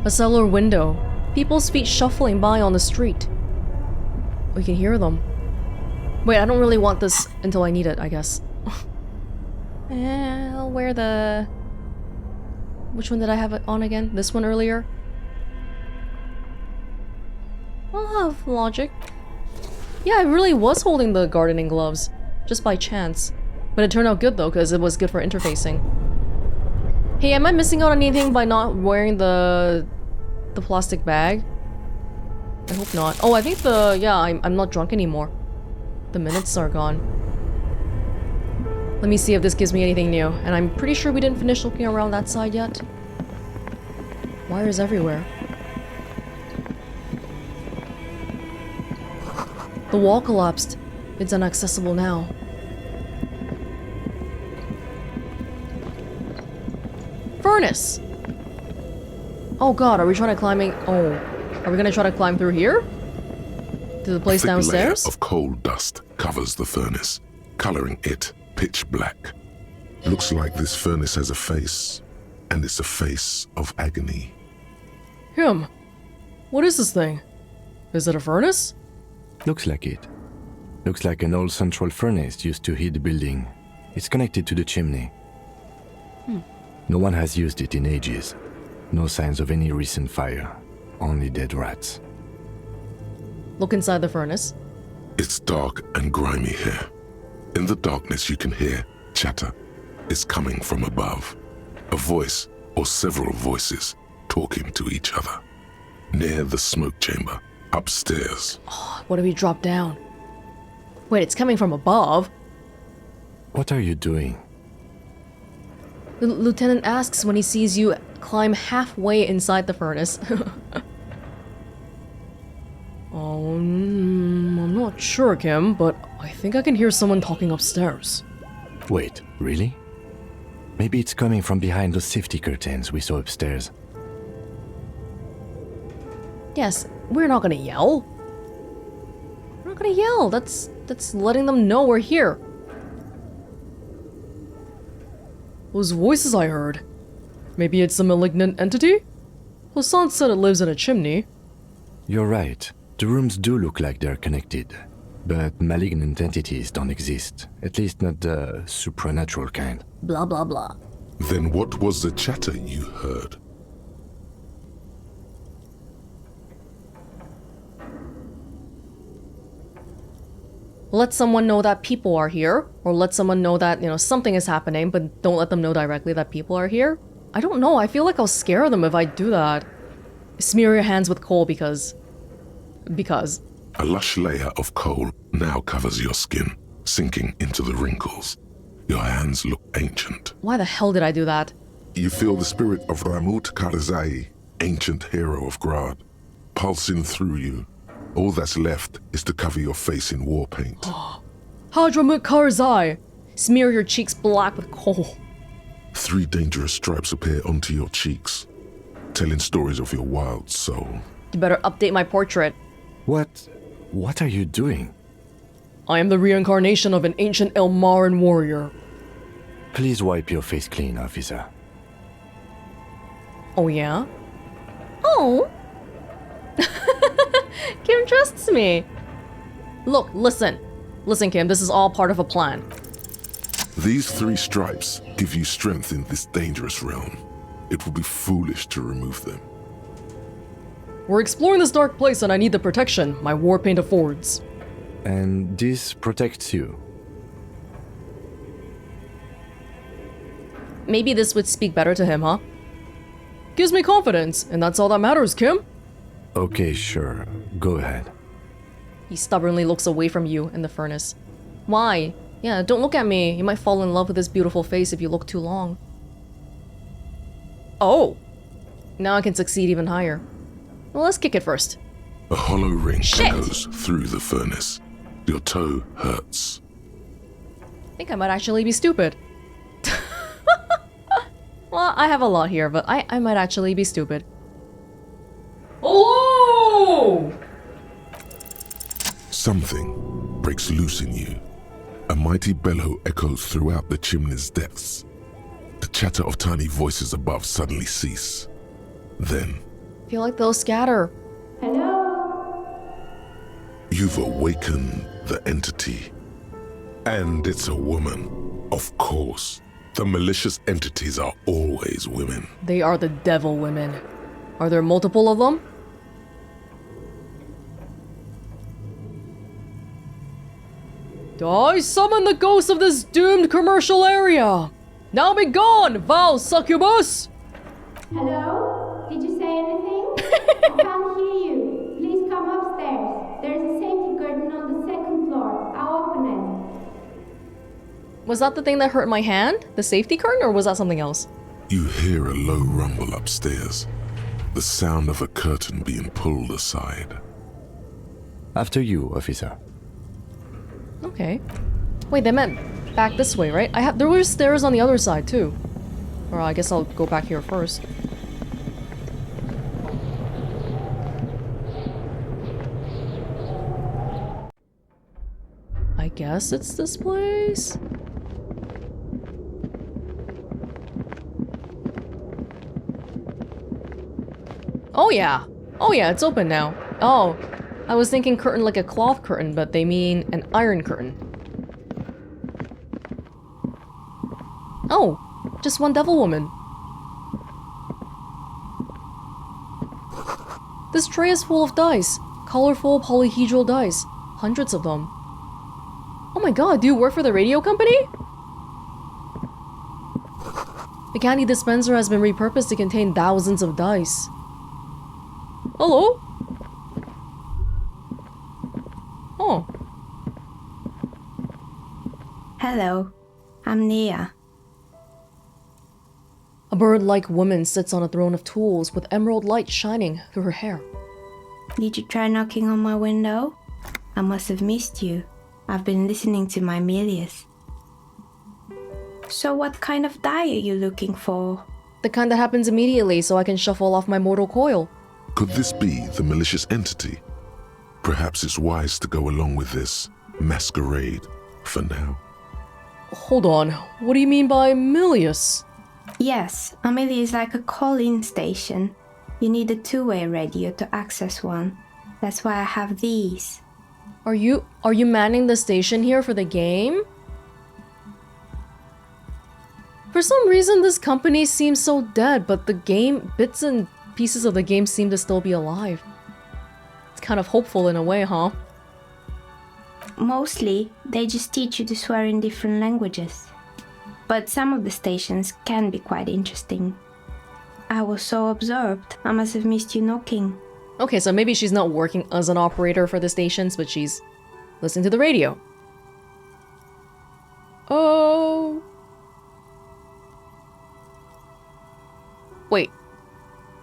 Speaker 1: A cellar window. People's feet shuffling by on the street. We can hear them. Wait, I don't really want this until I need it, I guess. I'll wear the... Which one did I have it on again? This one earlier? I'll have logic. Yeah, I really was holding the gardening gloves. Just by chance. But it turned out good though, because it was good for interfacing. Hey, am I missing out on anything by not wearing the plastic bag? I hope not. Oh, I think I'm not drunk anymore. The minutes are gone. Let me see if this gives me anything new. And I'm pretty sure we didn't finish looking around that side yet. Wires everywhere. The wall collapsed. It's inaccessible now. Furnace! Oh god, are we trying to climbing? Oh. Are we gonna try to climb through here? To the place
Speaker 2: A thick
Speaker 1: downstairs?
Speaker 2: layer of coal dust covers the furnace, coloring it pitch black. Looks like this furnace has a face, and it's a face of agony.
Speaker 1: Him. What is this thing? Is it a furnace?
Speaker 3: Looks like it. Looks like an old central furnace used to heat the building. It's connected to the chimney. No one has used it in ages. No signs of any recent fire. Only dead rats.
Speaker 1: Look inside the furnace.
Speaker 2: It's dark and grimy here. In the darkness you can hear chatter. It's coming from above. A voice or several voices talking to each other. Near the smoke chamber, upstairs.
Speaker 1: What if we drop down? Wait, it's coming from above?
Speaker 3: What are you doing?
Speaker 1: The lieutenant asks when he sees you climb halfway inside the furnace. I'm not sure, Kim, but I think I can hear someone talking upstairs.
Speaker 3: Wait, really? Maybe it's coming from behind those safety curtains we saw upstairs.
Speaker 1: Yes, we're not gonna yell. We're not gonna yell. That's letting them know we're here. Those voices I heard. Maybe it's a malignant entity? Plaisance said it lives in a chimney.
Speaker 3: You're right. The rooms do look like they're connected. But malignant entities don't exist. At least not the supernatural kind.
Speaker 1: Blah blah blah.
Speaker 2: Then what was the chatter you heard?
Speaker 1: let someone know that people are here, or let someone know that, something is happening, but don't let them know directly that people are here. I don't know, I feel like I'll scare them if I do that. Smear your hands with coal because...
Speaker 2: A lush layer of coal now covers your skin, sinking into the wrinkles. Your hands look ancient.
Speaker 1: Why the hell did I do that?
Speaker 2: You feel the spirit of Ramut Karzai, ancient hero of Grad, pulsing through you. All that's left is to cover your face in war paint.
Speaker 1: Hadramut Karzai! Smear your cheeks black with coal.
Speaker 2: 3 dangerous stripes appear onto your cheeks, telling stories of your wild soul.
Speaker 1: You better update my portrait.
Speaker 3: What are you doing?
Speaker 1: I am the reincarnation of an ancient Elmaran warrior.
Speaker 3: Please wipe your face clean, officer.
Speaker 1: Oh yeah? Oh! Kim trusts me. Look, listen. Listen, Kim, this is all part of a plan.
Speaker 2: These 3 stripes give you strength in this dangerous realm. It would be foolish to remove them.
Speaker 1: We're exploring this dark place and I need the protection my war paint affords.
Speaker 3: And this protects you.
Speaker 1: Maybe this would speak better to him, huh? Gives me confidence, and that's all that matters, Kim.
Speaker 3: Okay, sure. Go ahead.
Speaker 1: He stubbornly looks away from you in the furnace. Why? Yeah, don't look at me. You might fall in love with this beautiful face if you look too long. Oh! Now I can succeed even higher. Well, let's kick it first.
Speaker 2: A hollow ring
Speaker 1: Shit!
Speaker 2: echoes through the furnace. Your toe hurts.
Speaker 1: I think I might actually be stupid. Well, I have a lot here, but I might actually be stupid. Oh!
Speaker 2: Something breaks loose in you. A mighty bellow echoes throughout the chimney's depths. The chatter of tiny voices above suddenly cease. Then,
Speaker 1: I feel like they'll scatter.
Speaker 2: you've awakened the entity. And it's a woman, of course. The malicious entities are always women.
Speaker 1: They are the devil women. Are there multiple of them? I summon the ghost of this doomed commercial area! Now be gone, foul succubus!
Speaker 5: Hello? Did you say anything? I can't hear you. Please come upstairs. There's a safety curtain on the 2nd floor. I'll open it.
Speaker 1: Was that the thing that hurt my hand? The safety curtain, or was that something else?
Speaker 2: You hear a low rumble upstairs. The sound of a curtain being pulled aside.
Speaker 3: After you, officer.
Speaker 1: Okay. Wait, they meant back this way, right? There were stairs on the other side, too. Or I guess I'll go back here first. I guess it's this place? Oh yeah! Oh yeah, it's open now. Oh, I was thinking curtain like a cloth curtain, but they mean an iron curtain. Oh, just one devil woman. This tray is full of dice. Colorful polyhedral dice. Hundreds of them. Oh my god, do you work for the radio company? The candy dispenser has been repurposed to contain thousands of dice. Hello? Oh.
Speaker 5: Hello. I'm Neha.
Speaker 1: A bird-like woman sits on a throne of tools with emerald light shining through her hair.
Speaker 5: Did you try knocking on my window? I must have missed you. I've been listening to my Melius. So what kind of die are you looking for?
Speaker 1: The kind that happens immediately so I can shuffle off my mortal coil.
Speaker 2: Could this be the malicious entity? Perhaps it's wise to go along with this masquerade for now.
Speaker 1: Hold on, what do you mean by Milius?
Speaker 5: Yes, Amelia is like a call-in station. You need a two-way radio to access one. That's why I have these.
Speaker 1: Are you manning the station here for the game? For some reason this company seems so dead, but the game, bits and pieces of the game seem to still be alive. It's kind of hopeful in a way, huh?
Speaker 5: Mostly, they just teach you to swear in different languages. But some of the stations can be quite interesting. I was so absorbed, I must have missed you knocking.
Speaker 1: Okay, so maybe she's not working as an operator for the stations, but she's listening to the radio. Oh. Wait.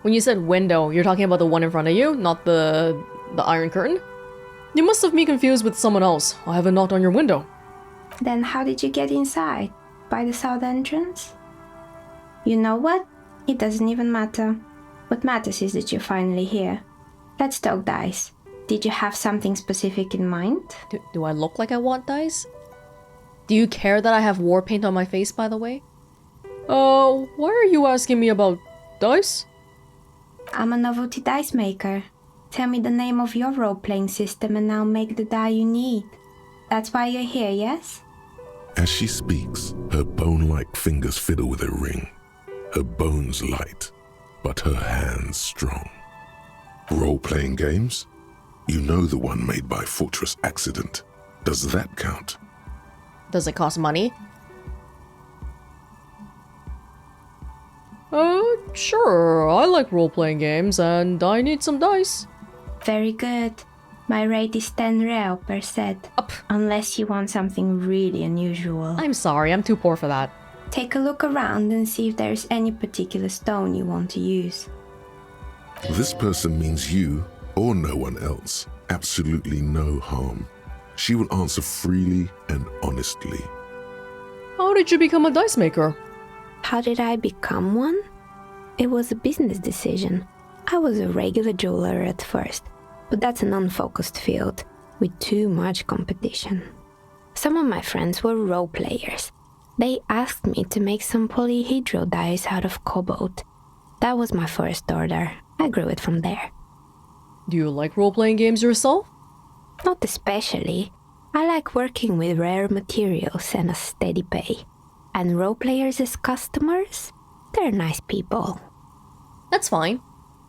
Speaker 1: When you said window, you're talking about the one in front of you, not the Iron Curtain? You must have me confused with someone else. I haven't knocked on your window.
Speaker 5: Then how did you get inside? By the south entrance? You know what? It doesn't even matter. What matters is that you're finally here. Let's talk dice. Did you have something specific in mind?
Speaker 1: Do I look like I want dice? Do you care that I have war paint on my face, by the way? Why are you asking me about dice?
Speaker 5: I'm a novelty dice maker. Tell me the name of your role-playing system and I'll make the die you need. That's why you're here, yes?
Speaker 2: As she speaks, her bone-like fingers fiddle with a ring. Her bones light, but her hands strong. Role-playing games? You know the one made by Fortress Accident. Does that count?
Speaker 1: Does it cost money? Sure. I like role-playing games and I need some dice.
Speaker 5: Very good. My rate is 10 real per set.
Speaker 1: Up.
Speaker 5: Unless you want something really unusual.
Speaker 1: I'm sorry, I'm too poor for that.
Speaker 5: Take a look around and see if there's any particular stone you want to use.
Speaker 2: This person means you or no one else. Absolutely no harm. She will answer freely and honestly.
Speaker 1: How did you become a dice maker?
Speaker 5: How did I become one? It was a business decision. I was a regular jeweler at first, but that's an unfocused field with too much competition. Some of my friends were role players. They asked me to make some polyhedral dice out of cobalt. That was my first order. I grew it from there.
Speaker 1: Do you like role-playing games yourself?
Speaker 5: Not especially. I like working with rare materials and a steady pay. And role players as customers? They're nice people.
Speaker 1: That's fine.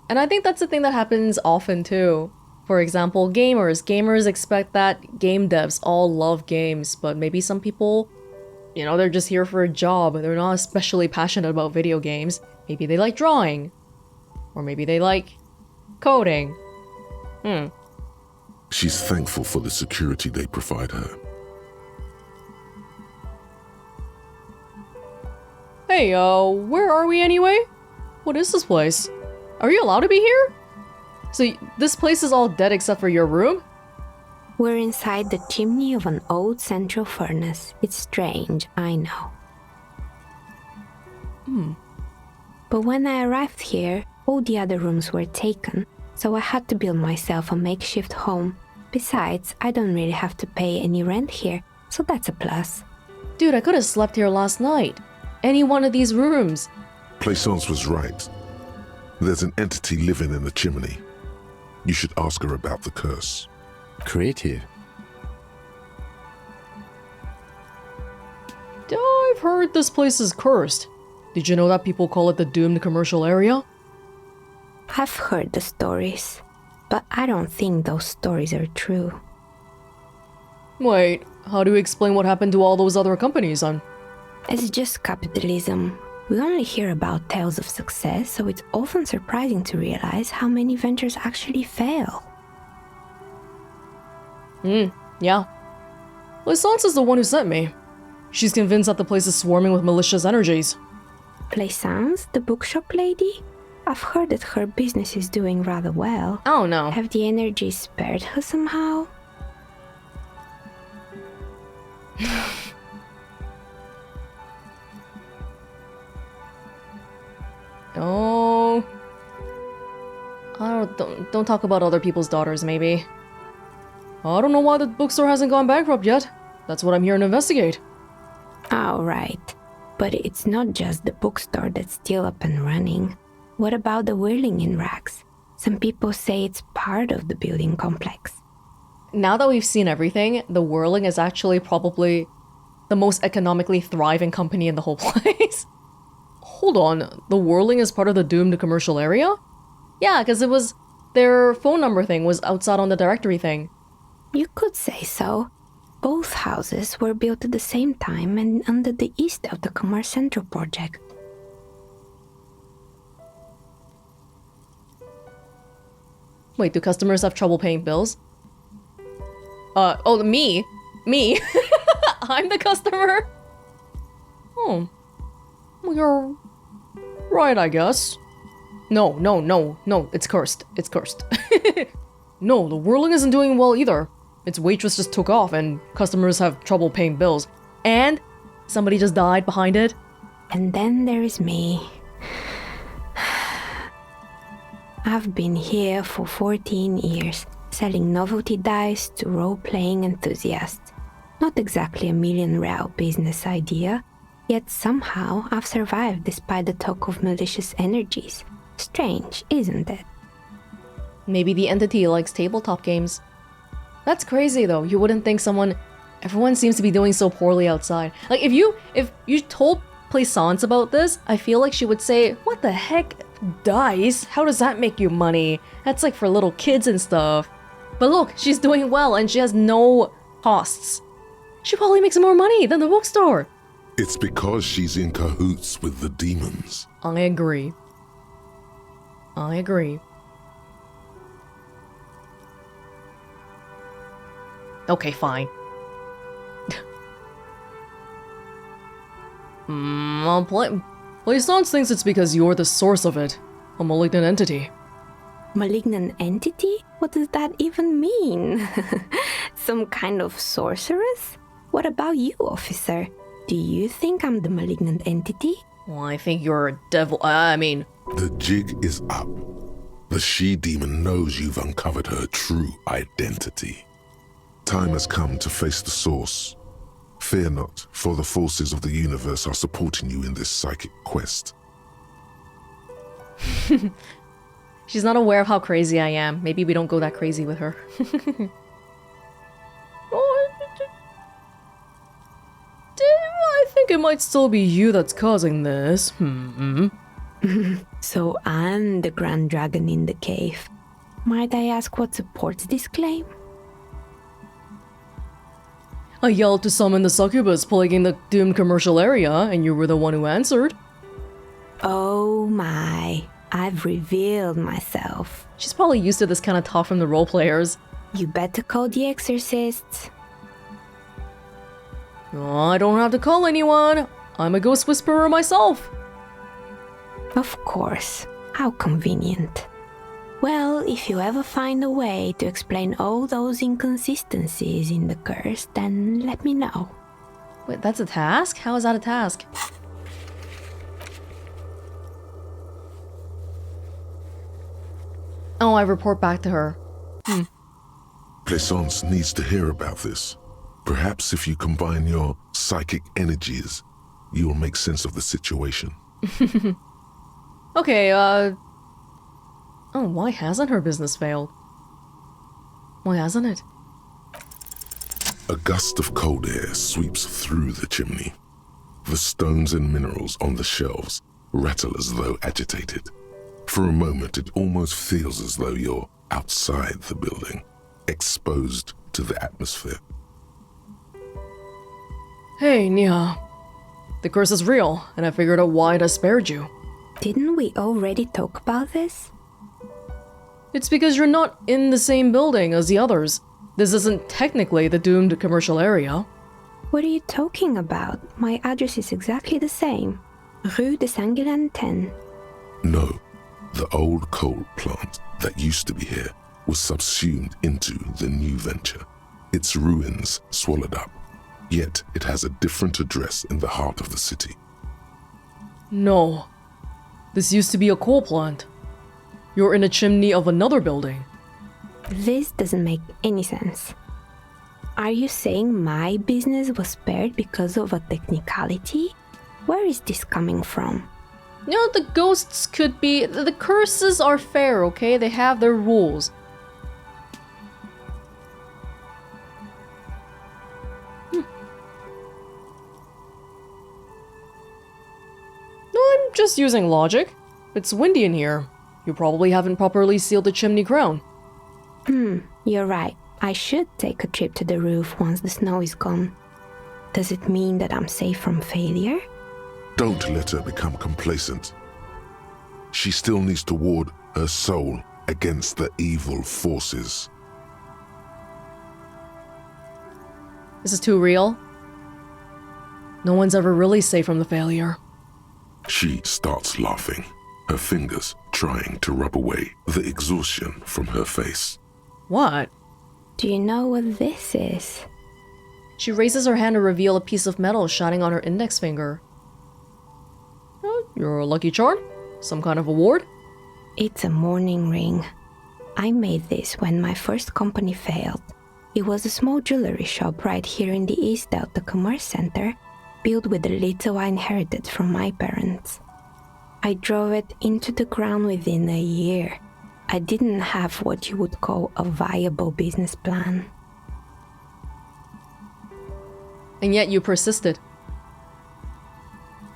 Speaker 1: And I think that's the thing that happens often too. For example, gamers. Gamers expect that game devs all love games, but maybe some people, they're just here for a job. They're not especially passionate about video games. Maybe they like drawing. Or maybe they like coding.
Speaker 2: She's thankful for the security they provide her.
Speaker 1: Hey, where are we anyway? What is this place? Are you allowed to be here? So this place is all dead except for your room?
Speaker 5: We're inside the chimney of an old central furnace. It's strange, I know. But when I arrived here, all the other rooms were taken, so I had to build myself a makeshift home. Besides, I don't really have to pay any rent here, so that's a plus.
Speaker 1: Dude, I could have slept here last night. Any one of these rooms.
Speaker 2: Plaisance was right. There's an entity living in the chimney. You should ask her about the curse.
Speaker 3: Creative.
Speaker 1: I've heard this place is cursed. Did you know that people call it the doomed commercial area?
Speaker 5: I've heard the stories, but I don't think those stories are true.
Speaker 1: Wait, how do you explain what happened to all those other companies then?
Speaker 5: It's just capitalism. We only hear about tales of success, so it's often surprising to realize how many ventures actually fail.
Speaker 1: Yeah. Welonz is the one who sent me. She's convinced that the place is swarming with malicious energies.
Speaker 5: Plaisance, the bookshop lady? I've heard that her business is doing rather well.
Speaker 1: Oh no.
Speaker 5: Have the energies spared her somehow?
Speaker 1: Oh. Don't talk about other people's daughters, maybe. I don't know why the bookstore hasn't gone bankrupt yet. That's what I'm here to investigate.
Speaker 5: Oh, right. But it's not just the bookstore that's still up and running. What about the whirling in rags? Some people say it's part of the building complex.
Speaker 1: Now that we've seen everything, the Whirling is actually probably the most economically thriving company in the whole place. Hold on, the Whirling is part of the doomed commercial area? Yeah, because it was... their phone number thing was outside on the directory thing.
Speaker 5: You could say so. Both houses were built at the same time and under the East of the Commerce Central project.
Speaker 1: Wait, do customers have trouble paying bills? Oh, me? Me? I'm the customer? Oh. Well, you're right, I guess. No, it's cursed. It's cursed. No, the whirling isn't doing well either. Its waitress just took off and customers have trouble paying bills. And somebody just died behind it.
Speaker 5: And then there is me. I've been here for 14 years, selling novelty dice to role-playing enthusiasts. Not exactly a million-real business idea, yet somehow I've survived despite the talk of malicious energies. Strange, isn't it?
Speaker 1: Maybe the entity likes tabletop games. That's crazy though. You wouldn't think everyone seems to be doing so poorly outside. Like if you told Plaisance about this, I feel like she would say, "What the heck? Dice? How does that make you money? That's like for little kids and stuff." But look, she's doing well and she has no costs. She probably makes more money than the bookstore.
Speaker 2: It's because she's in cahoots with the demons.
Speaker 1: I agree. I agree. Okay, fine. Plaisance thinks it's because you're the source of it. A malignant entity.
Speaker 5: Malignant entity? What does that even mean? Some kind of sorceress? What about you, officer? Do you think I'm the malignant entity?
Speaker 1: Well, I think you're a devil.
Speaker 2: The jig is up. The she-demon knows you've uncovered her true identity. Time has come to face the source. Fear not, for the forces of the universe are supporting you in this psychic quest.
Speaker 1: She's not aware of how crazy I am. Maybe we don't go that crazy with her. I think it might still be you that's causing this.
Speaker 5: So I'm the Grand Dragon in the cave. Might I ask what supports this claim?
Speaker 1: I yelled to summon the succubus plaguing the doomed commercial area, and you were the one who answered.
Speaker 5: Oh my, I've revealed myself.
Speaker 1: She's probably used to this kind of talk from the role players.
Speaker 5: You better call the exorcists.
Speaker 1: Oh, I don't have to call anyone. I'm a ghost whisperer myself.
Speaker 5: Of course. How convenient. Well, if you ever find a way to explain all those inconsistencies in the curse, then let me know.
Speaker 1: Wait, that's a task? How is that a task? Oh, I report back to her.
Speaker 2: Plaisance needs to hear about this. Perhaps if you combine your psychic energies, you'll make sense of the situation.
Speaker 1: Okay, Oh, why hasn't her business failed? Why hasn't it?
Speaker 2: A gust of cold air sweeps through the chimney. The stones and minerals on the shelves rattle as though agitated. For a moment, it almost feels as though you're outside the building, exposed to the atmosphere.
Speaker 1: Hey, Neha. The curse is real, and I figured out why it has spared you.
Speaker 5: Didn't we already talk about this?
Speaker 1: It's because you're not in the same building as the others. This isn't technically the doomed commercial area.
Speaker 5: What are you talking about? My address is exactly the same. Rue de Saint-Guilain 10.
Speaker 2: No, the old coal plant that used to be here was subsumed into the new venture. Its ruins swallowed up. Yet it has a different address in the heart of the city.
Speaker 1: No. This used to be a coal plant. You're in a chimney of another building.
Speaker 5: This doesn't make any sense. Are you saying my business was spared because of a technicality? Where is this coming from?
Speaker 1: You know, the ghosts could be... The curses are fair, okay? They have their rules. No, I'm just using logic. It's windy in here. You probably haven't properly sealed the chimney crown.
Speaker 5: You're right. I should take a trip to the roof once the snow is gone. Does it mean that I'm safe from failure?
Speaker 2: Don't let her become complacent. She still needs to ward her soul against the evil forces.
Speaker 1: This is too real. No one's ever really safe from the failure.
Speaker 2: She starts laughing, her fingers trying to rub away the exhaustion from her face.
Speaker 1: What?
Speaker 5: Do you know what this is?
Speaker 1: She raises her hand to reveal a piece of metal shining on her index finger. Your lucky charm? Some kind of award?
Speaker 5: It's a mourning ring. I made this when my first company failed. It was a small jewelry shop right here in the East Delta Commerce Center, built with the little I inherited from my parents. I drove it into the ground within a year. I didn't have what you would call a viable business plan.
Speaker 1: And yet you persisted.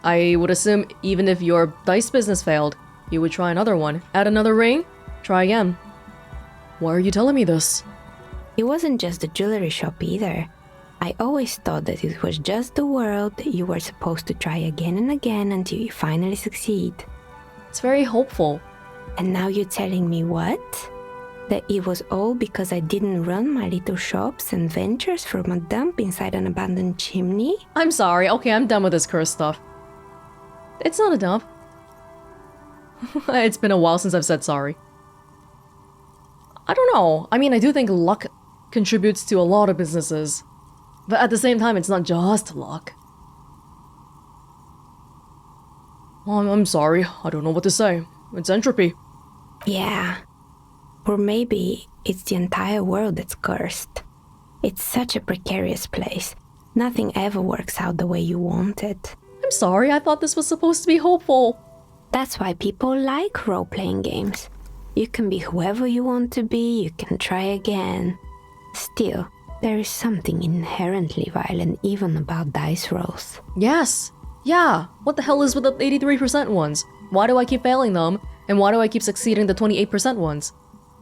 Speaker 1: I would assume even if your dice business failed, you would try another one. Add another ring, try again. Why are you telling me this?
Speaker 5: It wasn't just the jewelry shop either. I always thought that it was just the world that you were supposed to try again and again until you finally succeed.
Speaker 1: It's very hopeful.
Speaker 5: And now you're telling me what? That it was all because I didn't run my little shops and ventures from a dump inside an abandoned chimney?
Speaker 1: I'm sorry. Okay, I'm done with this curse stuff. It's not a dump. It's been a while since I've said sorry. I don't know. I mean, I do think luck contributes to a lot of businesses. But at the same time, it's not just luck. I'm sorry. I don't know what to say. It's entropy.
Speaker 5: Yeah. Or maybe it's the entire world that's cursed. It's such a precarious place. Nothing ever works out the way you want it.
Speaker 1: I'm sorry, I thought this was supposed to be hopeful.
Speaker 5: That's why people like role-playing games. You can be whoever you want to be, you can try again. Still, there is something inherently violent even about dice rolls.
Speaker 1: Yes. Yeah. What the hell is with the 83% ones? Why do I keep failing them? And why do I keep succeeding the 28% ones?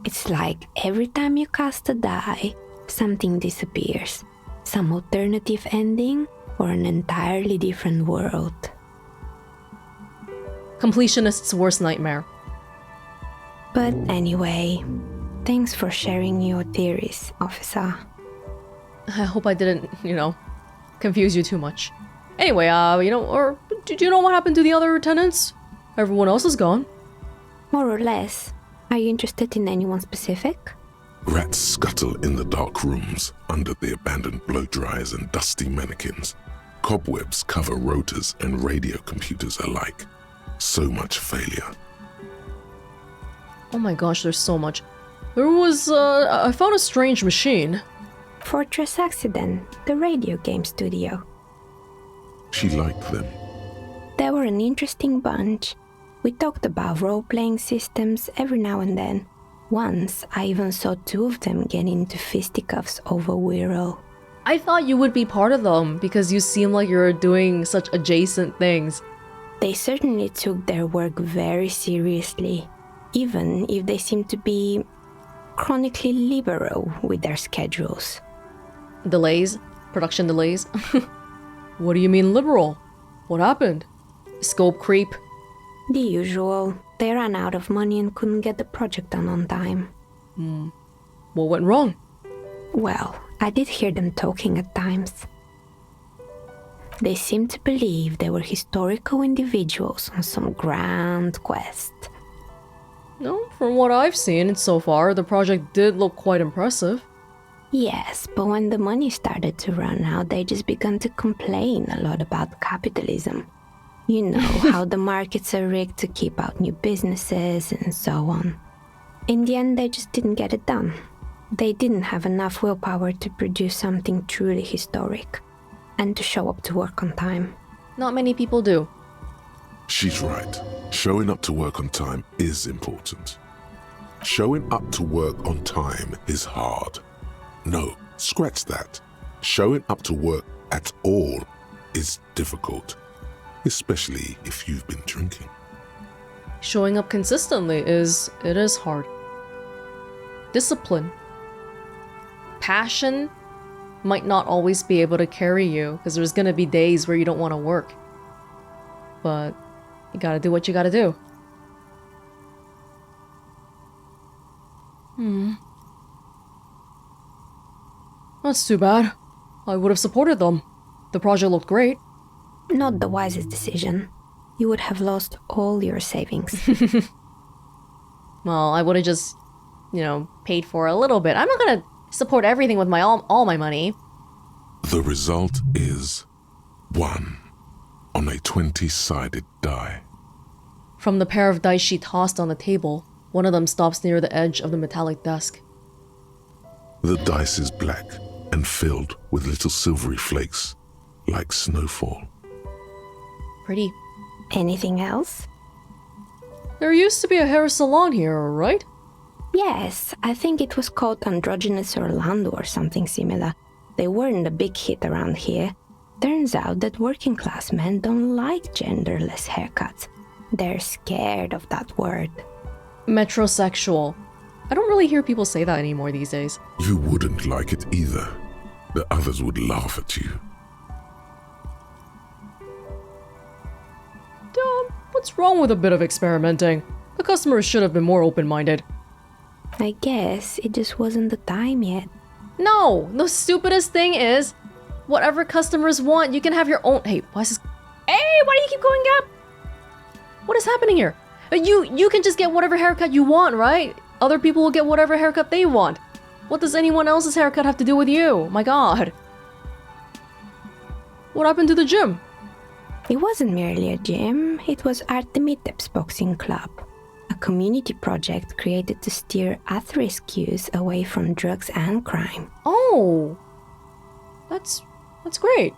Speaker 5: It's like every time you cast a die, something disappears. Some alternative ending or an entirely different world.
Speaker 1: Completionist's worst nightmare.
Speaker 5: But anyway, thanks for sharing your theories, officer.
Speaker 1: I hope I didn't, confuse you too much. Anyway, or did you know what happened to the other tenants? Everyone else is gone.
Speaker 5: More or less. Are you interested in anyone specific?
Speaker 2: Rats scuttle in the dark rooms under the abandoned blow dryers and dusty mannequins. Cobwebs cover rotors and radio computers alike. So much failure.
Speaker 1: Oh my gosh, there's so much. There was, I found a strange machine.
Speaker 5: Fortress Accident, the radio game studio.
Speaker 2: She liked them.
Speaker 5: They were an interesting bunch. We talked about role-playing systems every now and then. Once, I even saw two of them get into fisticuffs over Wirral.
Speaker 1: I thought you would be part of them because you seem like you're doing such adjacent things.
Speaker 5: They certainly took their work very seriously, even if they seemed to be chronically liberal with their schedules.
Speaker 1: Delays? Production delays? What do you mean liberal? What happened? Scope creep?
Speaker 5: The usual. They ran out of money and couldn't get the project done on time.
Speaker 1: What went wrong?
Speaker 5: Well, I did hear them talking at times. They seemed to believe they were historical individuals on some grand quest.
Speaker 1: No, from what I've seen so far, the project did look quite impressive.
Speaker 5: Yes, but when the money started to run out, they just began to complain a lot about capitalism. You know, how the markets are rigged to keep out new businesses and so on. In the end, they just didn't get it done. They didn't have enough willpower to produce something truly historic and to show up to work on time.
Speaker 1: Not many people do.
Speaker 2: She's right. Showing up to work on time is important. Showing up to work on time is hard. No, scratch that. Showing up to work at all is difficult, especially if you've been drinking.
Speaker 1: Showing up consistently is hard. Discipline. passion might not always be able to carry you, because there's gonna be days where you don't want to work. But you gotta do what you gotta do. That's too bad. I would have supported them. The project looked great.
Speaker 5: Not the wisest decision. You would have lost all your savings.
Speaker 1: Well, I would have just, paid for a little bit. I'm not gonna support everything with my all my money.
Speaker 2: The result is 1 on a 20-sided die.
Speaker 1: From the pair of dice she tossed on the table, one of them stops near the edge of the metallic desk.
Speaker 2: The dice is black and filled with little silvery flakes, like snowfall.
Speaker 1: Pretty.
Speaker 5: Anything else?
Speaker 1: There used to be a hair salon here, right?
Speaker 5: Yes, I think it was called Androgynous Orlando or something similar. They weren't a big hit around here. Turns out that working class men don't like genderless haircuts. They're scared of that word.
Speaker 1: Metrosexual. I don't really hear people say that anymore these days.
Speaker 2: You wouldn't like it either. The others would laugh at you.
Speaker 1: What's wrong with a bit of experimenting? The customers should have been more open-minded.
Speaker 5: I guess it just wasn't the time yet.
Speaker 1: No! The stupidest thing is, whatever customers want, you can have your own... Hey, why is this... Hey, why do you keep going up? What is happening here? You can just get whatever haircut you want, right? Other people will get whatever haircut they want. What does anyone else's haircut have to do with you? My god. What happened to the gym?
Speaker 5: It wasn't merely a gym, it was Artemiteps Boxing Club, a community project created to steer at-risk youth away from drugs and crime.
Speaker 1: Oh, that's great.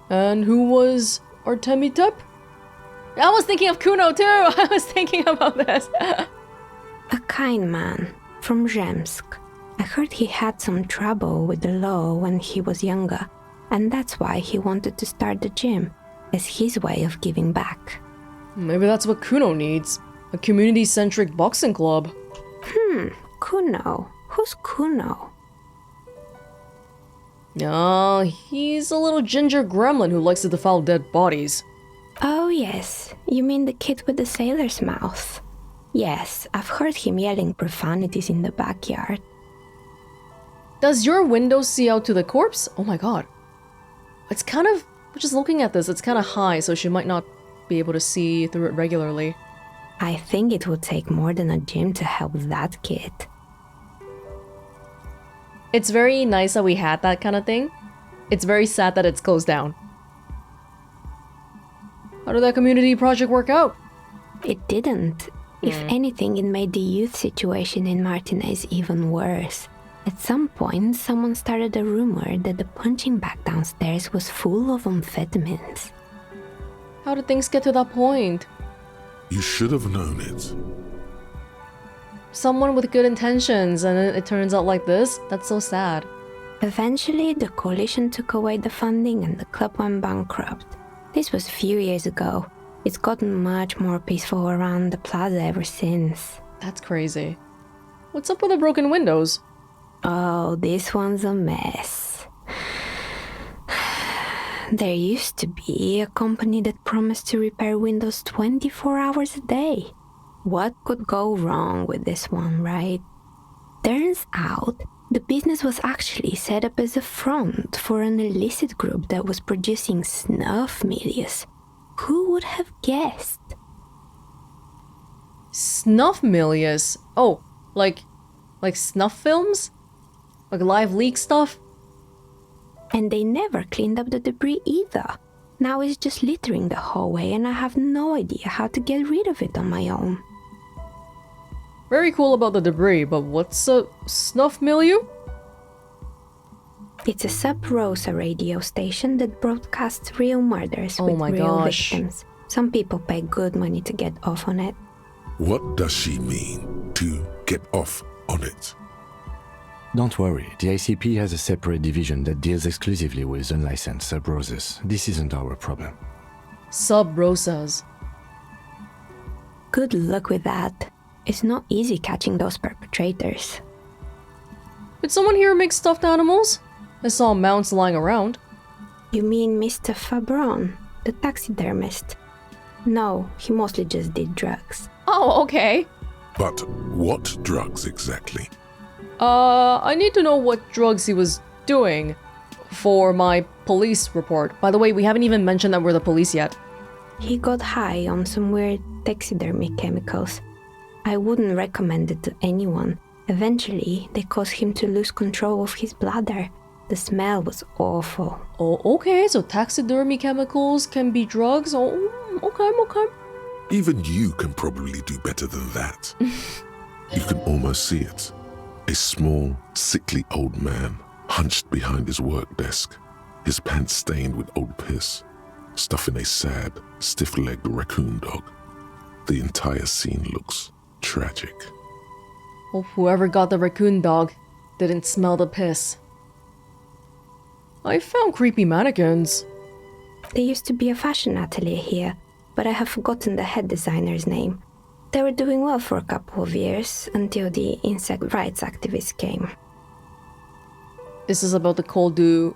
Speaker 1: And who was Artemitep? I was thinking of Kuno too. I was thinking about this.
Speaker 5: A kind man from Zemsk. I heard he had some trouble with the law when he was younger, and that's why he wanted to start the gym, as his way of giving back.
Speaker 1: Maybe that's what Kuno needs. A community-centric boxing club.
Speaker 5: Kuno. Who's Kuno?
Speaker 1: He's a little ginger gremlin who likes to defile dead bodies.
Speaker 5: Oh yes, you mean the kid with the sailor's mouth. Yes, I've heard him yelling profanities in the backyard.
Speaker 1: Does your window see out to the corpse? Oh my god. It's kind of... Just looking at this, it's kind of high, so she might not be able to see through it regularly.
Speaker 5: I think it would take more than a gym to help that kid.
Speaker 1: It's very nice that we had that kind of thing. It's very sad that it's closed down. How did that community project work out?
Speaker 5: It didn't. If anything, it made the youth situation in Martinez even worse. At some point, someone started a rumor that the punching bag downstairs was full of amphetamines.
Speaker 1: How did things get to that point?
Speaker 2: You should have known it.
Speaker 1: Someone with good intentions, and it turns out like this? That's so sad.
Speaker 5: Eventually, the coalition took away the funding and the club went bankrupt. This was a few years ago. It's gotten much more peaceful around the plaza ever since.
Speaker 1: That's crazy. What's up with the broken windows?
Speaker 5: Oh, this one's a mess. There used to be a company that promised to repair windows 24 hours a day. What could go wrong with this one, right? Turns out, the business was actually set up as a front for an illicit group that was producing snuff milius. Who would have guessed?
Speaker 1: Snuff milius? Oh, like snuff films? Like live leak stuff?
Speaker 5: And they never cleaned up the debris either. Now it's just littering the hallway and I have no idea how to get rid of it on my own.
Speaker 1: Very cool about the debris, but what's a snuff milieu?
Speaker 5: It's a sub-Rosa radio station that broadcasts real murders with
Speaker 1: my
Speaker 5: real
Speaker 1: gosh.
Speaker 5: victims. Some people pay good money to get off on it.
Speaker 2: What does she mean, to get off on it?
Speaker 3: Don't worry, the ICP has a separate division that deals exclusively with unlicensed sub-roses. This isn't our problem.
Speaker 1: Sub-Rosas.
Speaker 5: Good luck with that. It's not easy catching those perpetrators.
Speaker 1: Did someone here make stuffed animals? I saw mounts lying around.
Speaker 5: You mean Mr. Fabron, the taxidermist? No, he mostly just did drugs.
Speaker 1: Oh, okay.
Speaker 2: But what drugs exactly?
Speaker 1: I need to know what drugs he was doing for my police report. By the way, we haven't even mentioned that we're the police yet.
Speaker 5: He got high on some weird taxidermy chemicals. I wouldn't recommend it to anyone. Eventually, they caused him to lose control of his bladder. The smell was awful.
Speaker 1: Oh, okay, so taxidermy chemicals can be drugs? Oh, okay.
Speaker 2: Even you can probably do better than that. You can almost see it. A small, sickly old man, hunched behind his work desk, his pants stained with old piss, stuffing a sad, stiff-legged raccoon dog. The entire scene looks tragic.
Speaker 1: Well, whoever got the raccoon dog didn't smell the piss. I found creepy mannequins.
Speaker 5: There used to be a fashion atelier here, but I have forgotten the head designer's name. They were doing well for a couple of years, until the insect rights activists came.
Speaker 1: This is about the Koldu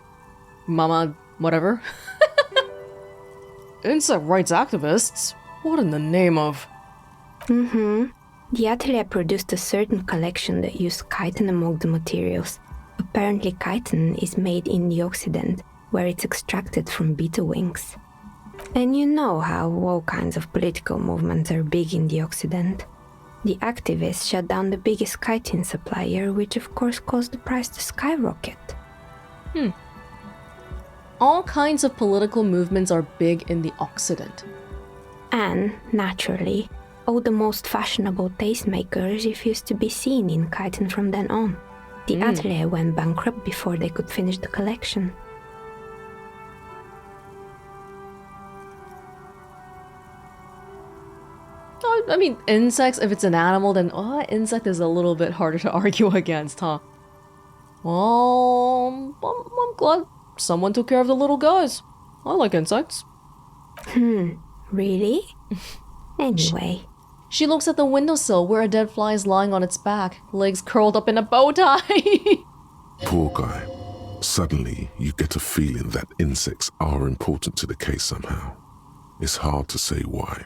Speaker 1: Mama whatever. Insect rights activists? What in the name of...
Speaker 5: The atelier produced a certain collection that used chitin among the materials. Apparently chitin is made in the Occident, where it's extracted from beetle wings. And you know how all kinds of political movements are big in the Occident. The activists shut down the biggest chitin supplier, which of course caused the price to skyrocket.
Speaker 1: All kinds of political movements are big in the Occident.
Speaker 5: And, naturally, all the most fashionable tastemakers refused to be seen in chitin from then on. The atelier went bankrupt before they could finish the collection.
Speaker 1: I mean, insects, if it's an animal, then insect is a little bit harder to argue against, huh? Well, I'm glad someone took care of the little guys. I like insects.
Speaker 5: Really? Anyway.
Speaker 1: She looks at the windowsill where a dead fly is lying on its back, legs curled up in a bow tie.
Speaker 2: Poor guy. Suddenly, you get a feeling that insects are important to the case somehow. It's hard to say why.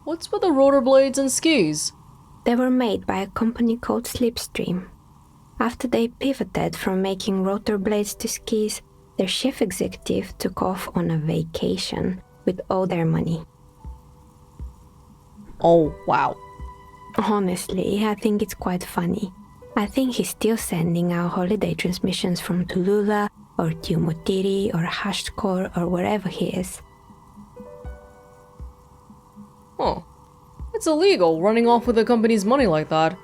Speaker 1: What's with the rollerblades and skis?
Speaker 5: They were made by a company called Slipstream. After they pivoted from making rotor blades to skis, their chief executive took off on a vacation with all their money.
Speaker 1: Oh, wow.
Speaker 5: Honestly, I think it's quite funny. I think he's still sending out holiday transmissions from Tulula or Tiumotiri or Hashtkor or wherever he is.
Speaker 1: Huh. It's illegal running off with the company's money like that.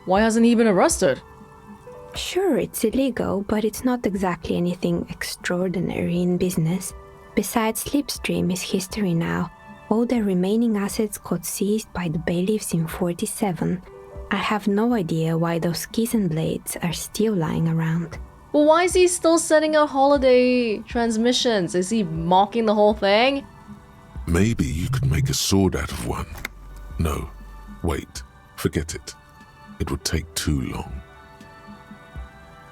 Speaker 1: Why hasn't he been arrested?
Speaker 5: Sure, it's illegal, but it's not exactly anything extraordinary in business. Besides, Slipstream is history now. All their remaining assets got seized by the bailiffs in 47. I have no idea why those skis and blades are still lying around.
Speaker 1: But why is he still sending out holiday transmissions? Is he mocking the whole thing?
Speaker 2: Maybe you could make a sword out of one. No, wait, forget it. It would take too long.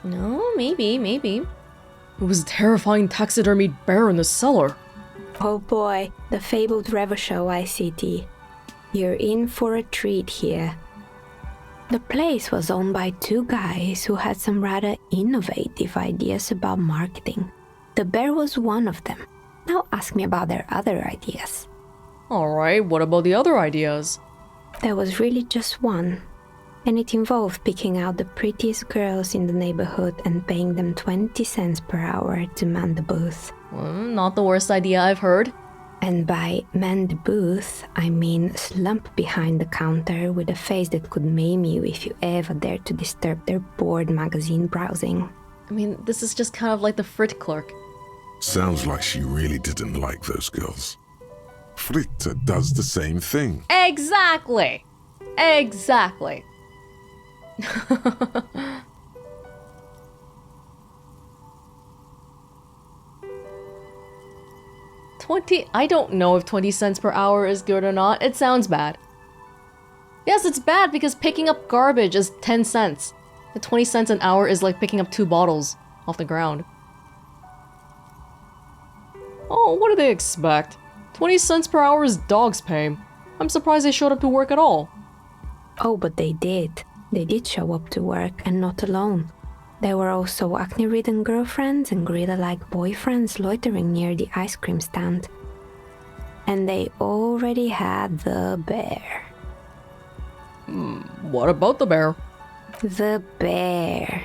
Speaker 1: No, maybe. It was a terrifying taxidermied bear in the cellar.
Speaker 5: Oh boy, the fabled Revoshow ICT. You're in for a treat here. The place was owned by two guys who had some rather innovative ideas about marketing. The bear was one of them. Now ask me about their other ideas.
Speaker 1: Alright, what about the other ideas?
Speaker 5: There was really just one. And it involved picking out the prettiest girls in the neighborhood and paying them 20 cents per hour to man the booth.
Speaker 1: Not the worst idea I've heard.
Speaker 5: And by man the booth, I mean slump behind the counter with a face that could maim you if you ever dared to disturb their bored magazine browsing.
Speaker 1: I mean, this is just kind of like the Frit clerk.
Speaker 2: Sounds like she really didn't like those girls. Fritta does the same thing.
Speaker 1: Exactly! 20. I don't know if 20 cents per hour is good or not. It sounds bad. Yes, it's bad because picking up garbage is 10 cents. The 20 cents an hour is like picking up 2 bottles off the ground. Oh, what do they expect? 20 cents per hour is dog's pay. I'm surprised they showed up to work at all.
Speaker 5: Oh, but they did. They did show up to work, and not alone. There were also acne-ridden girlfriends and gorilla-like boyfriends loitering near the ice cream stand. And they already had the bear.
Speaker 1: What about the bear?
Speaker 5: The bear.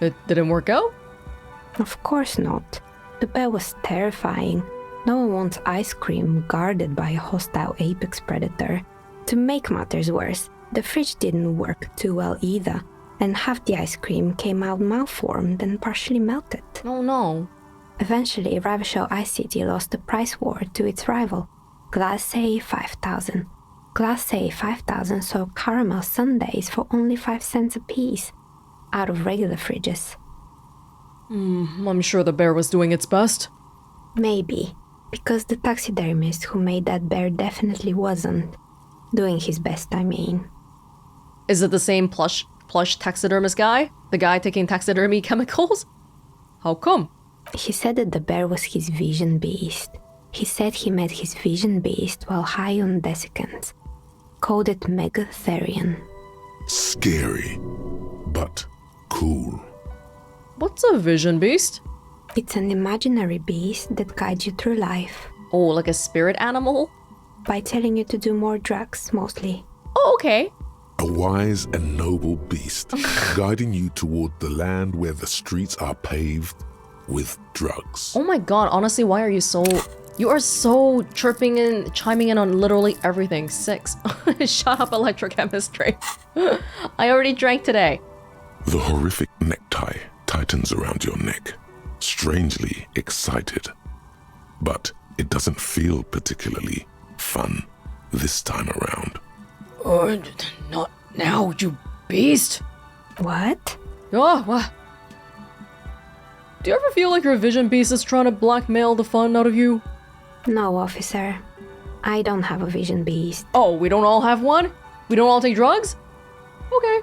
Speaker 1: It didn't work out?
Speaker 5: Of course not. The bear was terrifying. No one wants ice cream guarded by a hostile apex predator. To make matters worse, the fridge didn't work too well either, and half the ice cream came out malformed and partially melted.
Speaker 1: Oh no.
Speaker 5: Eventually, Ravishell Ice City lost the price war to its rival, Glace 5000. Glace 5000 sold caramel sundaes for only 5 cents a piece, out of regular fridges.
Speaker 1: I'm sure the bear was doing its best.
Speaker 5: Maybe, because the taxidermist who made that bear definitely wasn't. Doing his best, I mean.
Speaker 1: Is it the same plush taxidermist guy? The guy taking taxidermy chemicals? How come?
Speaker 5: He said that the bear was his vision beast. He said he met his vision beast while high on desiccants. Called it Megatherion.
Speaker 2: Scary, but cool.
Speaker 1: What's a vision beast?
Speaker 5: It's an imaginary beast that guides you through life.
Speaker 1: Oh, like a spirit animal?
Speaker 5: By telling you to do more drugs, mostly.
Speaker 1: Oh, okay.
Speaker 2: A wise and noble beast, guiding you toward the land where the streets are paved with drugs.
Speaker 1: Oh my god, honestly, why are you so... You are so chiming in on literally everything. 6. Shut up, electrochemistry. I already drank today.
Speaker 2: The horrific necktie tightens around your neck, strangely excited. But it doesn't feel particularly fun this time around.
Speaker 1: Not now, you beast.
Speaker 5: What?
Speaker 1: Oh, what? Do you ever feel like your vision beast is trying to blackmail the fun out of you?
Speaker 5: No, officer. I don't have a vision beast.
Speaker 1: Oh, we don't all have one? We don't all take drugs? Okay.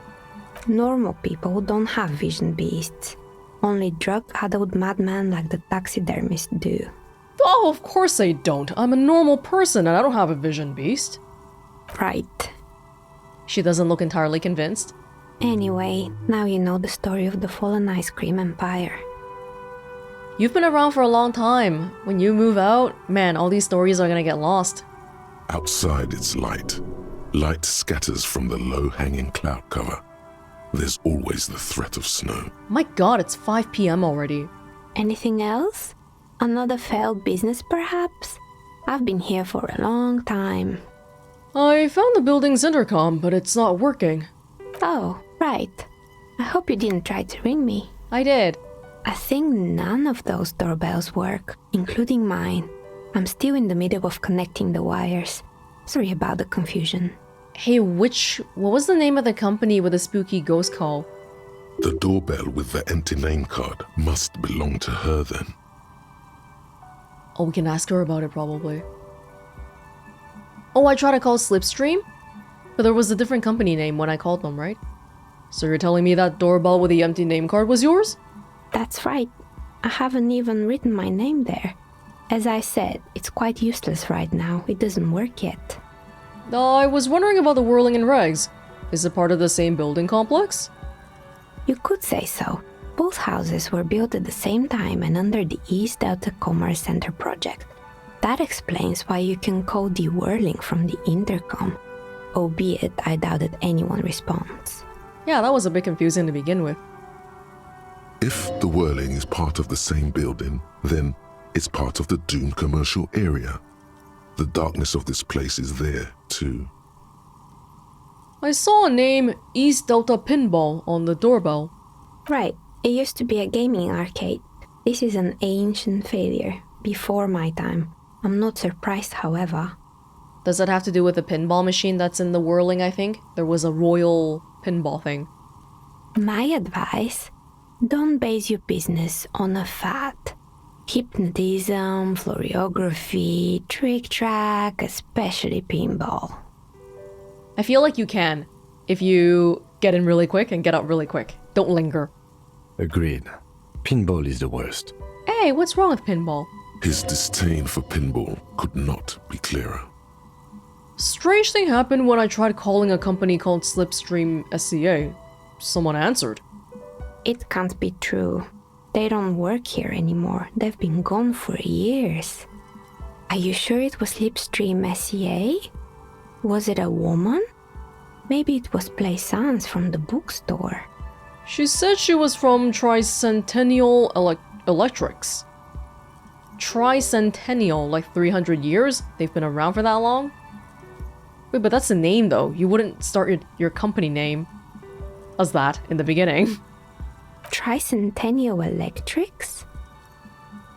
Speaker 5: Normal people don't have vision beasts. Only drug-addled madmen like the taxidermist do.
Speaker 1: Oh, of course I don't. I'm a normal person and I don't have a vision beast.
Speaker 5: Right.
Speaker 1: She doesn't look entirely convinced.
Speaker 5: Anyway, now you know the story of the fallen ice cream empire.
Speaker 1: You've been around for a long time. When you move out, man, all these stories are gonna get lost.
Speaker 2: Outside it's light. Light scatters from the low-hanging cloud cover. There's always the threat of snow.
Speaker 1: My god, it's 5 p.m. already.
Speaker 5: Anything else? Another failed business, perhaps? I've been here for a long time.
Speaker 1: I found the building's intercom, but it's not working.
Speaker 5: Oh, right. I hope you didn't try to ring me.
Speaker 1: I did.
Speaker 5: I think none of those doorbells work, including mine. I'm still in the middle of connecting the wires. Sorry about the confusion.
Speaker 1: Hey, what was the name of the company with the spooky ghost call?
Speaker 2: The doorbell with the empty name card must belong to her then.
Speaker 1: Oh, we can ask her about it probably. Oh, I tried to call Slipstream, but there was a different company name when I called them, right? So you're telling me that doorbell with the empty name card was yours?
Speaker 5: That's right. I haven't even written my name there. As I said, it's quite useless right now. It doesn't work yet.
Speaker 1: I was wondering about the Whirling and Regs. Is it part of the same building complex?
Speaker 5: You could say so. Both houses were built at the same time and under the East Delta Commerce Center project. That explains why you can call the whirling from the intercom, albeit I doubt that anyone responds.
Speaker 1: Yeah, that was a bit confusing to begin with.
Speaker 2: If the whirling is part of the same building, then it's part of the doomed commercial area. The darkness of this place is there, too.
Speaker 1: I saw a name East Delta Pinball on the doorbell.
Speaker 5: Right, it used to be a gaming arcade. This is an ancient failure, before my time. I'm not surprised, however.
Speaker 1: Does that have to do with the pinball machine that's in the whirling, I think? There was a royal pinball thing.
Speaker 5: My advice? Don't base your business on a fad. Hypnotism, floriography, trick track, especially pinball.
Speaker 1: I feel like you can. if you get in really quick and get out really quick. Don't linger.
Speaker 3: Agreed. Pinball is the worst.
Speaker 1: Hey, what's wrong with pinball?
Speaker 2: His disdain for pinball could not be clearer.
Speaker 1: Strange thing happened when I tried calling a company called Slipstream SCA. Someone answered.
Speaker 5: It can't be true. They don't work here anymore. They've been gone for years. Are you sure it was Slipstream SCA? Was it a woman? Maybe it was Plaisance from the bookstore.
Speaker 1: She said she was from Tricentennial Electrics. Tricentennial, like 300 years? They've been around for that long? Wait, but that's the name though. You wouldn't start your company name as that in the beginning.
Speaker 5: Tricentennial Electrics?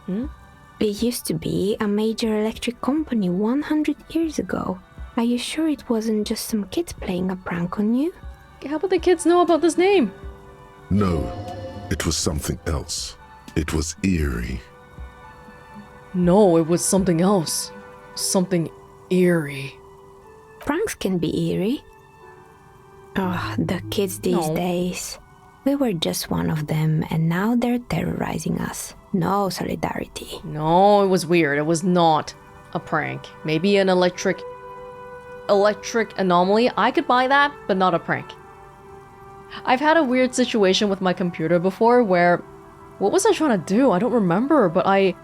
Speaker 5: It used to be a major electric company 100 years ago. Are you sure it wasn't just some kids playing a prank on you?
Speaker 1: How about the kids know about this name?
Speaker 2: No, it was something else. It was eerie.
Speaker 1: No, it was something else. Something eerie.
Speaker 5: Pranks can be eerie. Oh, the kids these days. We were just one of them, and now they're terrorizing us. No solidarity.
Speaker 1: No, it was weird. It was not a prank. Maybe an electric anomaly. I could buy that, but not a prank. I've had a weird situation with my computer before where... What was I trying to do? I don't remember, but I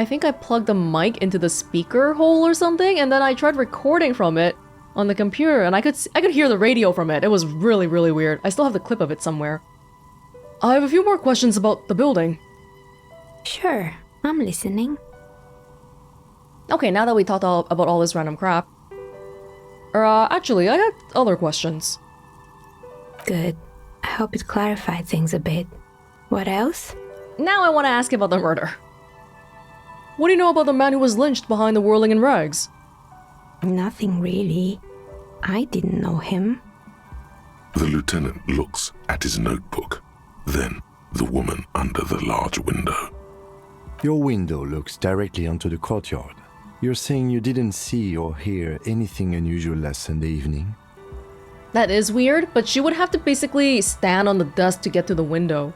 Speaker 1: think I plugged the mic into the speaker hole or something, and then I tried recording from it on the computer, and I could hear the radio from it. It was really, really weird. I still have the clip of it somewhere. I have a few more questions about the building.
Speaker 5: Sure, I'm listening.
Speaker 1: Okay, now that we talked about all this random crap. Actually, I had other questions.
Speaker 5: Good. I hope it clarified things a bit. What else?
Speaker 1: Now I want to ask about the murder. What do you know about the man who was lynched behind the whirling in rags?
Speaker 5: Nothing really. I didn't know him.
Speaker 2: The lieutenant looks at his notebook, then the woman under the large window.
Speaker 3: Your window looks directly onto the courtyard. You're saying you didn't see or hear anything unusual last Sunday evening?
Speaker 1: That is weird, but she would have to basically stand on the desk to get to the window.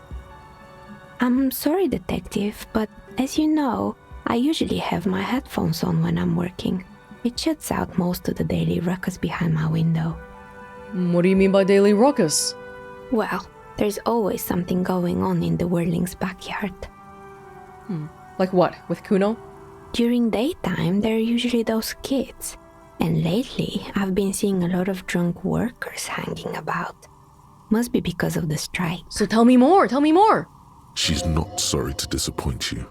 Speaker 5: I'm sorry, detective, but as you know, I usually have my headphones on when I'm working. It shuts out most of the daily ruckus behind my window.
Speaker 1: What do you mean by daily ruckus?
Speaker 5: Well, there's always something going on in the Whirling's backyard.
Speaker 1: Like what, with Kuno?
Speaker 5: During daytime, there are usually those kids. And lately, I've been seeing a lot of drunk workers hanging about. Must be because of the strike.
Speaker 1: So tell me more, tell me more!
Speaker 2: She's not sorry to disappoint you.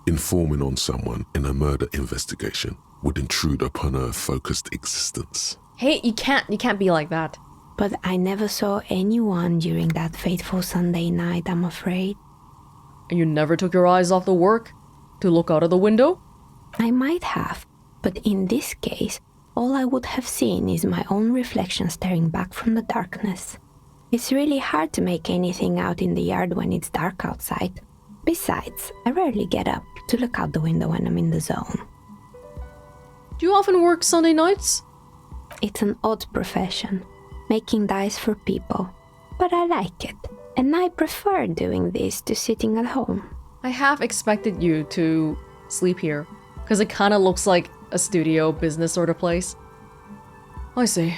Speaker 2: Informing on someone in a murder investigation would intrude upon her focused existence.
Speaker 1: Hey, you can't be like that.
Speaker 5: But I never saw anyone during that fateful Sunday night, I'm afraid.
Speaker 1: And you never took your eyes off the work to look out of the window?
Speaker 5: I might have, but in this case, all I would have seen is my own reflection staring back from the darkness. It's really hard to make anything out in the yard when it's dark outside. Besides, I rarely get up to look out the window when I'm in the zone.
Speaker 1: Do you often work Sunday nights?
Speaker 5: It's an odd profession, making dice for people, but I like it, and I prefer doing this to sitting at home.
Speaker 1: I half expected you to sleep here, because it kind of looks like a studio business sort of place. I see.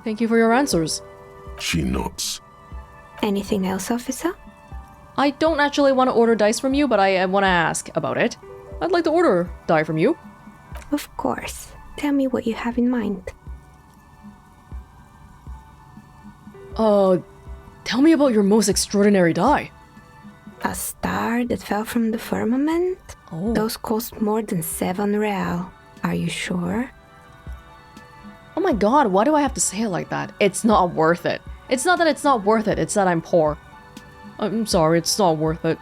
Speaker 1: Thank you for your answers.
Speaker 2: She nods.
Speaker 5: Anything else, officer?
Speaker 1: I don't actually want to order dice from you, but I want to ask about it. I'd like to order die from you.
Speaker 5: Of course. Tell me what you have in mind.
Speaker 1: Tell me about your most extraordinary die.
Speaker 5: A star that fell from the firmament?
Speaker 1: Oh.
Speaker 5: Those cost more than 7 real. Are you sure?
Speaker 1: Oh my god, why do I have to say it like that? It's not worth it. It's not that it's not worth it, it's that I'm poor. I'm sorry, it's not worth it.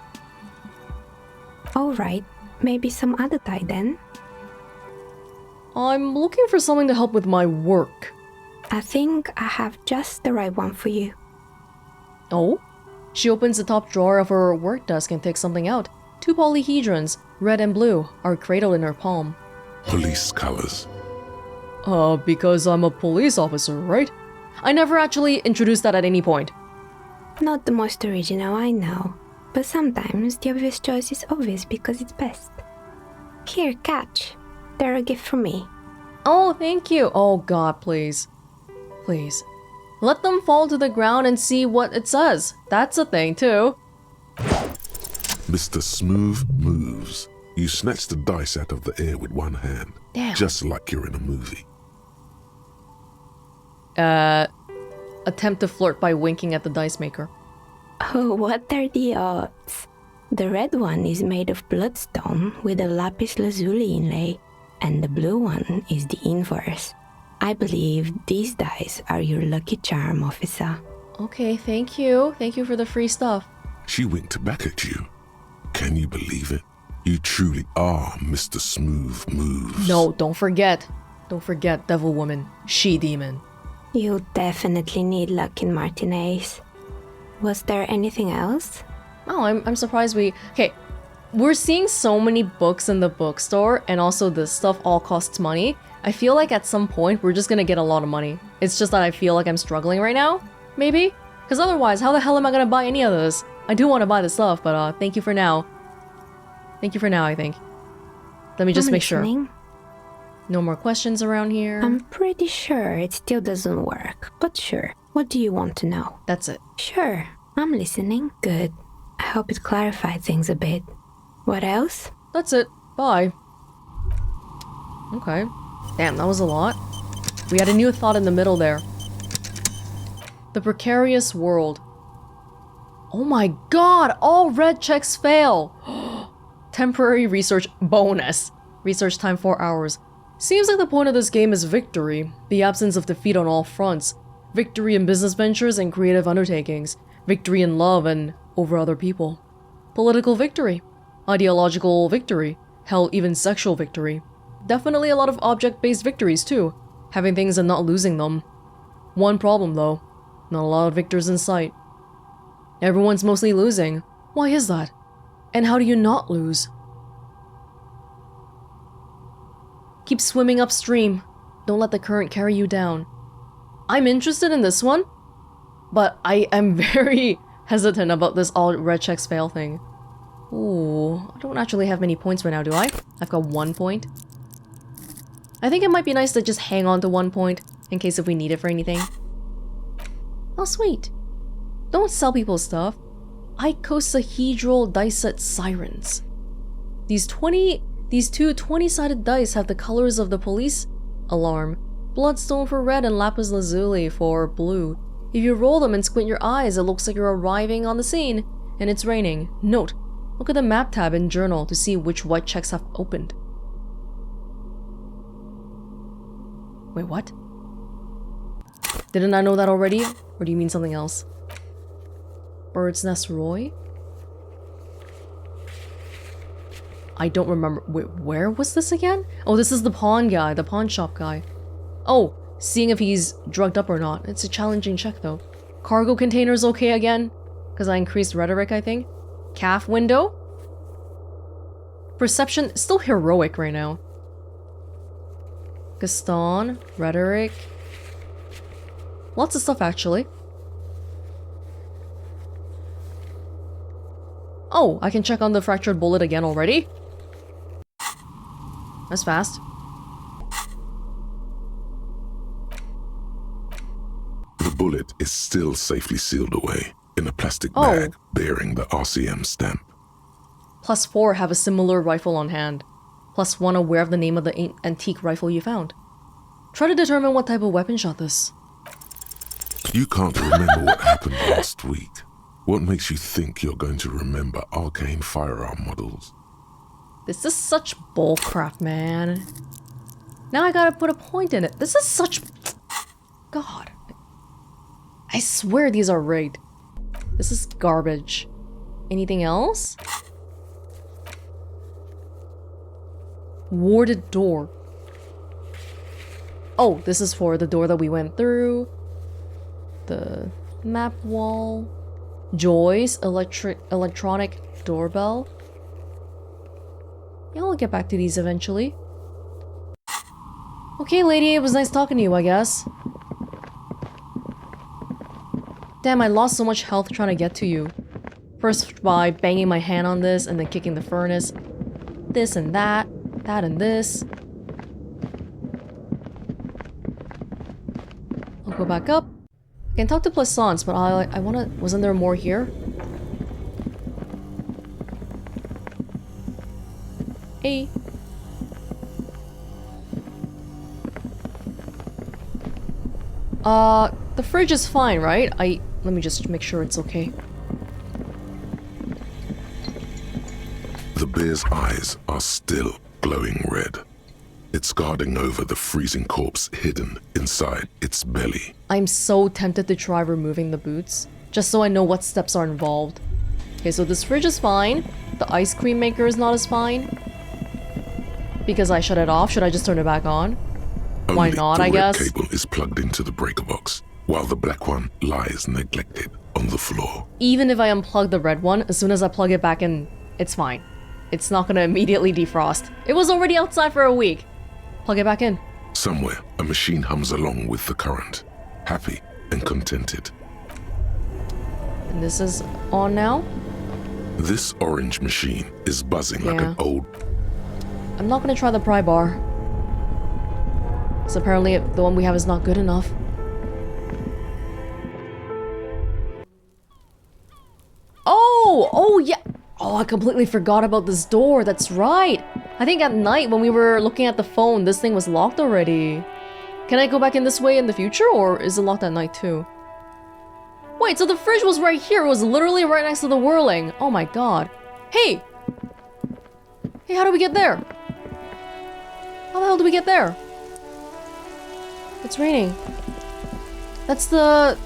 Speaker 5: Alright, maybe some other die then?
Speaker 1: I'm looking for something to help with my work.
Speaker 5: I think I have just the right one for you.
Speaker 1: Oh? She opens the top drawer of her work desk and takes something out. 2 polyhedrons, red and blue, are cradled in her palm.
Speaker 2: Police colors.
Speaker 1: Because I'm a police officer, right? I never actually introduced that at any point.
Speaker 5: Not the most original, I know. But sometimes the obvious choice is obvious because it's best. Here, catch. They're a gift from me.
Speaker 1: Oh, thank you. Oh god, please. Please. Let them fall to the ground and see what it says. That's a thing, too.
Speaker 2: Mr. Smooth moves. You snatch the dice out of the air with one hand.
Speaker 1: Damn.
Speaker 2: Just like you're in a movie.
Speaker 1: Attempt to flirt by winking at the dice maker.
Speaker 5: Oh, what are the odds? The red one is made of bloodstone with a lapis lazuli inlay, and the blue one is the inverse. I believe these dice are your lucky charm, officer.
Speaker 1: Okay, thank you. Thank you for the free stuff.
Speaker 2: She winked back at you. Can you believe it? You truly are Mr. Smooth Moves.
Speaker 1: No, don't forget. Don't forget, devil woman. She-demon.
Speaker 5: You definitely need luck in Martinez. Was there anything else?
Speaker 1: Oh, I'm surprised we... Okay, we're seeing so many books in the bookstore, and also this stuff all costs money. I feel like at some point, we're just gonna get a lot of money. It's just that I feel like I'm struggling right now, maybe? Because otherwise, how the hell am I gonna buy any of this? I do want to buy the stuff, but thank you for now. Thank you for now, I think. Let me just make sure. No more questions around here.
Speaker 5: I'm pretty sure it still doesn't work, but sure. What do you want to know?
Speaker 1: That's it.
Speaker 5: Sure, I'm listening. Good. I hope it clarified things a bit. What else?
Speaker 1: That's it. Bye. Okay. Damn, that was a lot. We had a new thought in the middle there. The precarious world. Oh my god! All red checks fail! Temporary research bonus. Research time 4 hours. Seems like the point of this game is victory. The absence of defeat on all fronts. Victory in business ventures and creative undertakings. Victory in love and over other people. Political victory. Ideological victory. Hell, even sexual victory. Definitely a lot of object-based victories too. Having things and not losing them. One problem though. Not a lot of victors in sight. Everyone's mostly losing. Why is that? And how do you not lose? Keep swimming upstream. Don't let the current carry you down. I'm interested in this one, but I am very hesitant about this all red checks fail thing. Ooh, I don't actually have many points right now, do I? I've got 1 point. I think it might be nice to just hang on to 1 point in case if we need it for anything. Oh, sweet. Don't sell people stuff. Icosahedral dice set sirens. These two 20-sided dice have the colors of the police alarm. Bloodstone for red and lapis lazuli for blue. If you roll them and squint your eyes, it looks like you're arriving on the scene, and it's raining. Note, look at the map tab in journal to see which white checks have opened. Wait, what? Didn't I know that already? Or do you mean something else? Bird's Nest Roy? I don't remember. Wait, where was this again? Oh, this is the pawn guy, the pawn shop guy. Oh, seeing if he's drugged up or not. It's a challenging check though. Cargo container's okay again? Because I increased rhetoric, I think. Calf window? Perception, still heroic right now. Gaston, rhetoric. Lots of stuff actually. Oh, I can check on the fractured bullet again already? That's fast.
Speaker 2: The bullet is still safely sealed away in a plastic bag bearing the RCM stamp.
Speaker 1: +4 have a similar rifle on hand. +1 aware of the name of the antique rifle you found. Try to determine what type of weapon shot this.
Speaker 2: You can't remember what happened last week. What makes you think you're going to remember arcane firearm models?
Speaker 1: This is such bullcrap, man. Now I gotta put a point in it. This is such... God. I swear these are rigged. This is garbage. Anything else? Warded door. Oh, this is for the door that we went through. The map wall. Joy's electronic doorbell. Yeah, I'll get back to these eventually. Okay, lady, it was nice talking to you, I guess. Damn, I lost so much health trying to get to you. First by banging my hand on this and then kicking the furnace. This and that. That and this. I'll go back up. I can talk to Plaisance, but I wanna... Wasn't there more here? Hey. The fridge is fine, right? Let me just make sure it's okay.
Speaker 2: The bear's eyes are still glowing red. It's guarding over the freezing corpse hidden inside its belly.
Speaker 1: I'm so tempted to try removing the boots, just so I know what steps are involved. Okay, so this fridge is fine. The ice cream maker is not as fine. Because I shut it off, should I just turn it back on? Why not, I guess?
Speaker 2: The red cable is plugged into the breaker box, while the black one lies neglected on the floor.
Speaker 1: Even if I unplug the red one, as soon as I plug it back in, it's fine. It's not gonna immediately defrost. It was already outside for a week. Plug it back in.
Speaker 2: Somewhere, a machine hums along with the current, happy and contented.
Speaker 1: And this is on now?
Speaker 2: This orange machine is buzzing like an old...
Speaker 1: I'm not gonna try the pry bar. Because apparently the one we have is not good enough. Oh yeah. Oh, I completely forgot about this door. That's right. I think at night when we were looking at the phone, this thing was locked already. Can I go back in this way in the future, or is it locked at night too? Wait, so the fridge was right here. It was literally right next to the whirling. Oh my god. Hey! Hey, how do we get there? How the hell do we get there? It's raining. That's the...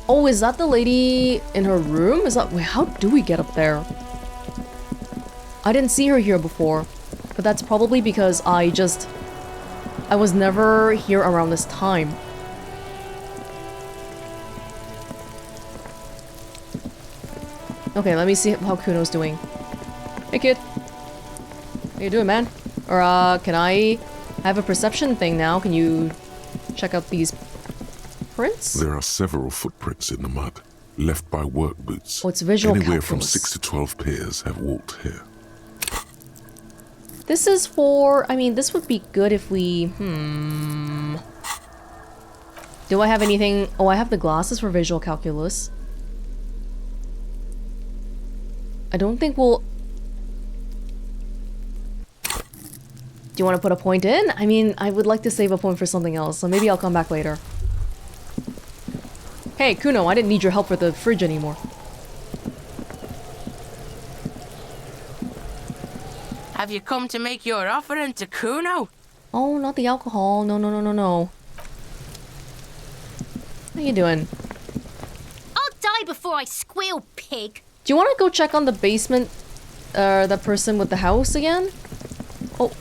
Speaker 1: Oh, is that the lady in her room? Is that... Wait, how do we get up there? I didn't see her here before. But that's probably because I was never here around this time. Okay, let me see how Kuno's doing. Hey, kid. How you doing, man? Or, can I have a perception thing now? Can you check out these prints?
Speaker 2: There are several footprints in the mud, left by work boots.
Speaker 1: Oh, it's visual
Speaker 2: Anywhere
Speaker 1: calculus.
Speaker 2: from 6 to 12 pairs have walked here.
Speaker 1: This is for... I mean, this would be good if we... Do I have anything... Oh, I have the glasses for visual calculus. I don't think we'll... Do you want to put a point in? I mean, I would like to save a point for something else, so maybe I'll come back later. Hey, Kuno, I didn't need your help with the fridge anymore.
Speaker 6: Have you come to make your offering to Kuno?
Speaker 1: Oh, not the alcohol. No, no, no, no, no. How you doing?
Speaker 7: I'll die before I squeal, pig.
Speaker 1: Do you want to go check on the basement, that person with the house again? Oh.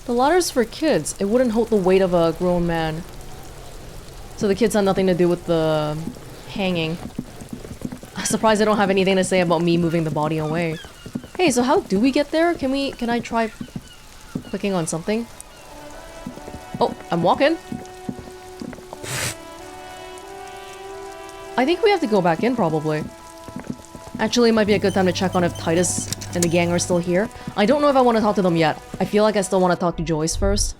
Speaker 1: The ladder's for kids. It wouldn't hold the weight of a grown man. So the kids had nothing to do with the hanging. I'm surprised they don't have anything to say about me moving the body away. Hey, so how do we get there? Can I try clicking on something? Oh, I'm walking. I think we have to go back in, probably. Actually, it might be a good time to check on if Titus and the gang are still here. I don't know if I want to talk to them yet. I feel like I still want to talk to Joyce first.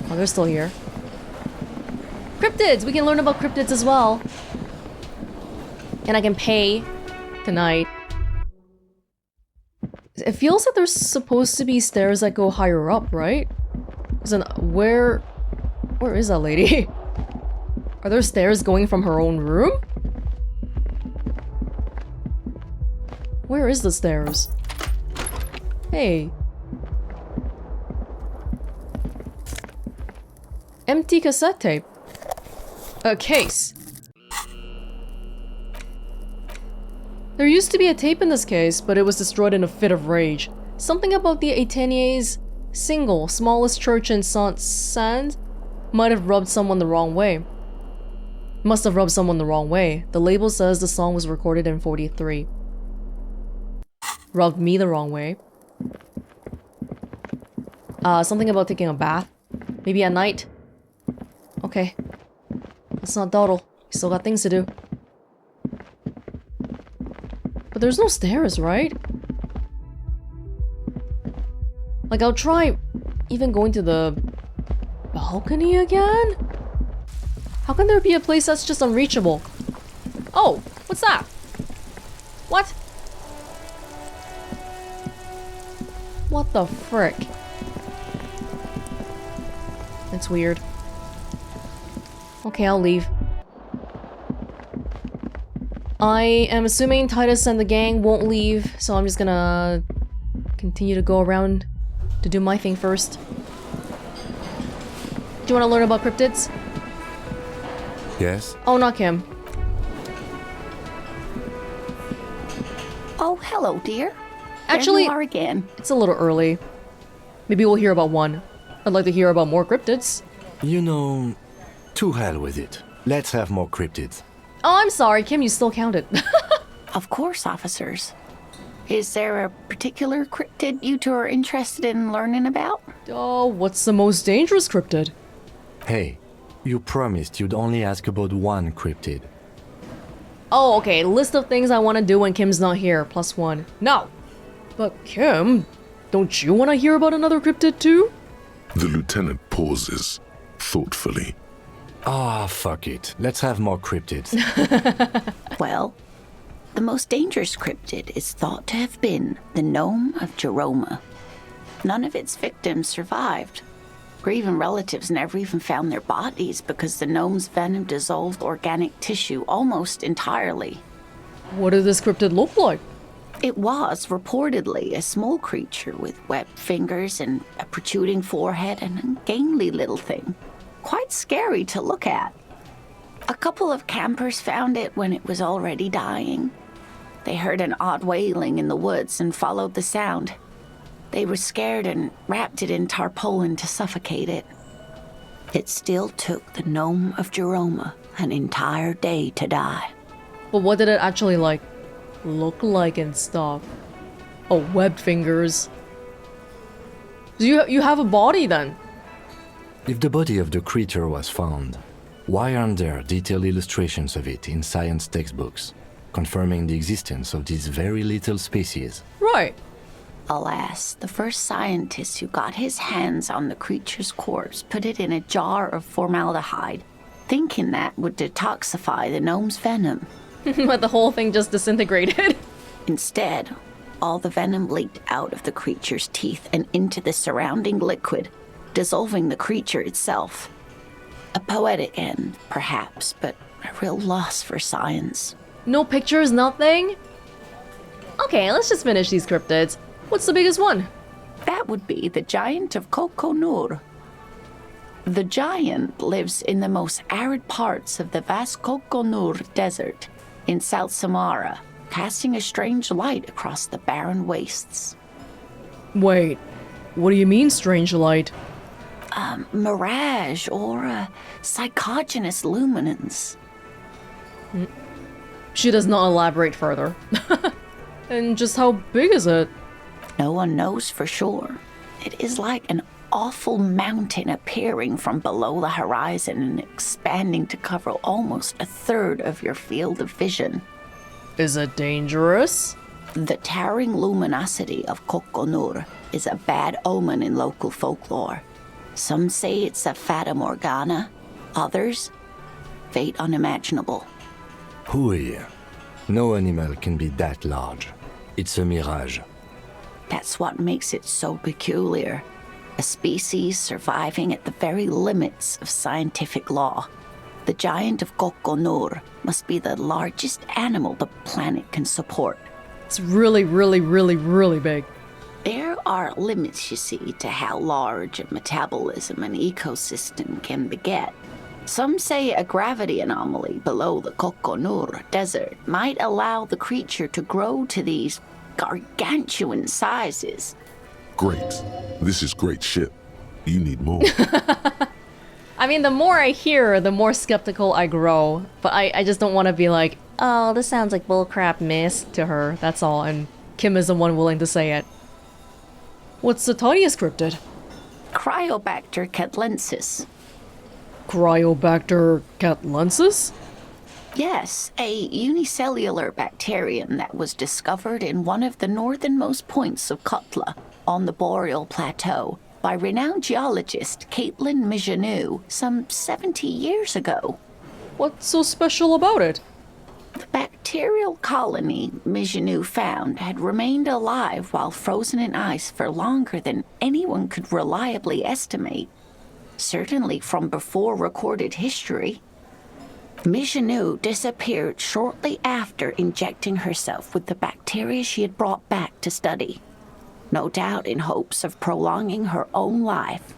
Speaker 1: Oh, they're still here. Cryptids! We can learn about cryptids as well. And I can pay tonight. It feels like there's supposed to be stairs that go higher up, right? Where is that lady? Are there stairs going from her own room? Where is the stairs? Hey. Empty cassette tape. A case. There used to be a tape in this case, but it was destroyed in a fit of rage. Something about the Etenier's single, smallest church in Saint-Saëns might have rubbed someone the wrong way. Must have rubbed someone the wrong way. The label says the song was recorded in 43. Rubbed me the wrong way. Something about taking a bath. Maybe at night. Okay. Let's not dawdle. We still got things to do. But there's no stairs, right? Like, I'll try even going to the balcony again? How can there be a place that's just unreachable? Oh, what's that? What? What the frick? That's weird. Okay, I'll leave. I am assuming Titus and the gang won't leave, so I'm just gonna continue to go around to do my thing first. Do you want to learn about cryptids?
Speaker 3: Yes?
Speaker 1: Oh, not Kim.
Speaker 8: Oh, hello, dear.
Speaker 1: Actually,
Speaker 8: there you are again.
Speaker 1: it's a little early. Maybe we'll hear about one. I'd like to hear about more cryptids.
Speaker 3: You know, to hell with it. Let's have more cryptids.
Speaker 1: Oh, I'm sorry, Kim, you still counted.
Speaker 8: Of course, officers. Is there a particular cryptid you two are interested in learning about?
Speaker 1: Oh, what's the most dangerous cryptid?
Speaker 3: Hey, you promised you'd only ask about one cryptid.
Speaker 1: Oh, okay, list of things I want to do when Kim's not here, +1. No! But Kim, don't you want to hear about another cryptid too?
Speaker 2: The lieutenant pauses, thoughtfully.
Speaker 3: Ah, fuck it. Let's have more cryptids.
Speaker 8: Well, the most dangerous cryptid is thought to have been the gnome of Jeroma. None of its victims survived, or even relatives never even found their bodies because the gnome's venom dissolved organic tissue almost entirely.
Speaker 1: What did this cryptid look like?
Speaker 8: It was reportedly a small creature with webbed fingers and a protruding forehead and a gangly little thing. Quite scary to look at. A couple of campers found it when it was already dying. They heard an odd wailing in the woods and followed the sound. They were scared and wrapped it in tarpaulin to suffocate it. It still took the gnome of Jeroma an entire day to die.
Speaker 1: But what did it actually look like and stuff? Oh, webbed fingers. So you have a body then?
Speaker 3: If the body of the creature was found, why aren't there detailed illustrations of it in science textbooks, confirming the existence of this very little species?
Speaker 1: Right.
Speaker 8: Alas, the first scientist who got his hands on the creature's corpse put it in a jar of formaldehyde, thinking that would detoxify the gnome's venom.
Speaker 1: But the whole thing just disintegrated.
Speaker 8: Instead, all the venom leaked out of the creature's teeth and into the surrounding liquid, dissolving the creature itself. A poetic end, perhaps, but a real loss for science.
Speaker 1: No pictures, nothing? Okay, let's just finish these cryptids. What's the biggest one?
Speaker 8: That would be the giant of Kokonur. The giant lives in the most arid parts of the vast Kokonur Desert in South Samara, casting a strange light across the barren wastes.
Speaker 1: Wait, what do you mean strange light?
Speaker 8: Mirage or a psychogenous luminance.
Speaker 1: She does not elaborate further. And just how big is it?
Speaker 8: No one knows for sure. It is like an awful mountain appearing from below the horizon and expanding to cover almost a third of your field of vision.
Speaker 1: Is it dangerous?
Speaker 8: The towering luminosity of Kokonur is a bad omen in local folklore. Some say it's a fata morgana, others, fate unimaginable.
Speaker 3: Hooey. No animal can be that large. It's a mirage.
Speaker 8: That's what makes it so peculiar. A species surviving at the very limits of scientific law. The giant of Kokonur must be the largest animal the planet can support.
Speaker 1: It's really, really, really, really big.
Speaker 8: There are limits, you see, to how large a metabolism an ecosystem can beget. Some say a gravity anomaly below the Kokonur Desert might allow the creature to grow to these gargantuan sizes.
Speaker 2: Great. This is great shit. You need more.
Speaker 1: I mean, the more I hear, the more skeptical I grow. But I just don't want to be like, oh, this sounds like bullcrap, miss, to her. That's all. And Kim is the one willing to say it. What's the tiniest cryptid?
Speaker 8: Cryobacter catlensis.
Speaker 1: Cryobacter catlensis?
Speaker 8: Yes, a unicellular bacterium that was discovered in one of the northernmost points of Kotla on the Boreal Plateau by renowned geologist Caitlin Mijanou some 70 years ago.
Speaker 1: What's so special about it?
Speaker 8: The bacterial colony Mijanou found had remained alive while frozen in ice for longer than anyone could reliably estimate, certainly from before recorded history. Mijanou disappeared shortly after injecting herself with the bacteria she had brought back to study, no doubt in hopes of prolonging her own life.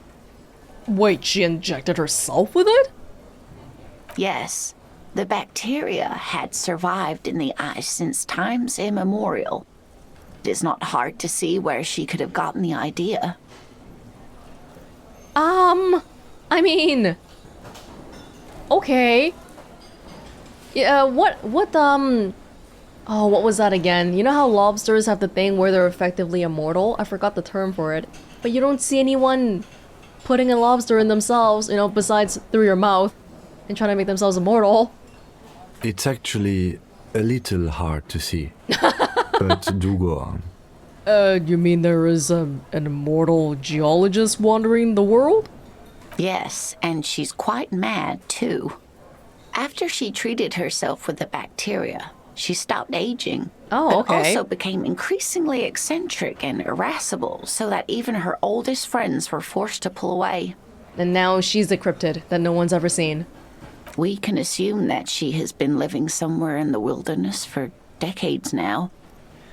Speaker 1: Wait, she injected herself with it?
Speaker 8: Yes, the bacteria had survived in the ice since times immemorial. It is not hard to see where she could have gotten the idea.
Speaker 1: I mean... Okay. Yeah, what was that again? You know how lobsters have the thing where they're effectively immortal? I forgot the term for it. But you don't see anyone putting a lobster in themselves, you know, besides through your mouth and trying to make themselves immortal.
Speaker 3: It's actually a little hard to see. But do go on.
Speaker 1: You mean there is an immortal geologist wandering the world?
Speaker 8: Yes, and she's quite mad, too. After she treated herself with the bacteria, she stopped aging.
Speaker 1: Oh, okay.
Speaker 8: But also became increasingly eccentric and irascible, so that even her oldest friends were forced to pull away.
Speaker 1: And now she's a cryptid that no one's ever seen.
Speaker 8: We can assume that she has been living somewhere in the wilderness for decades now,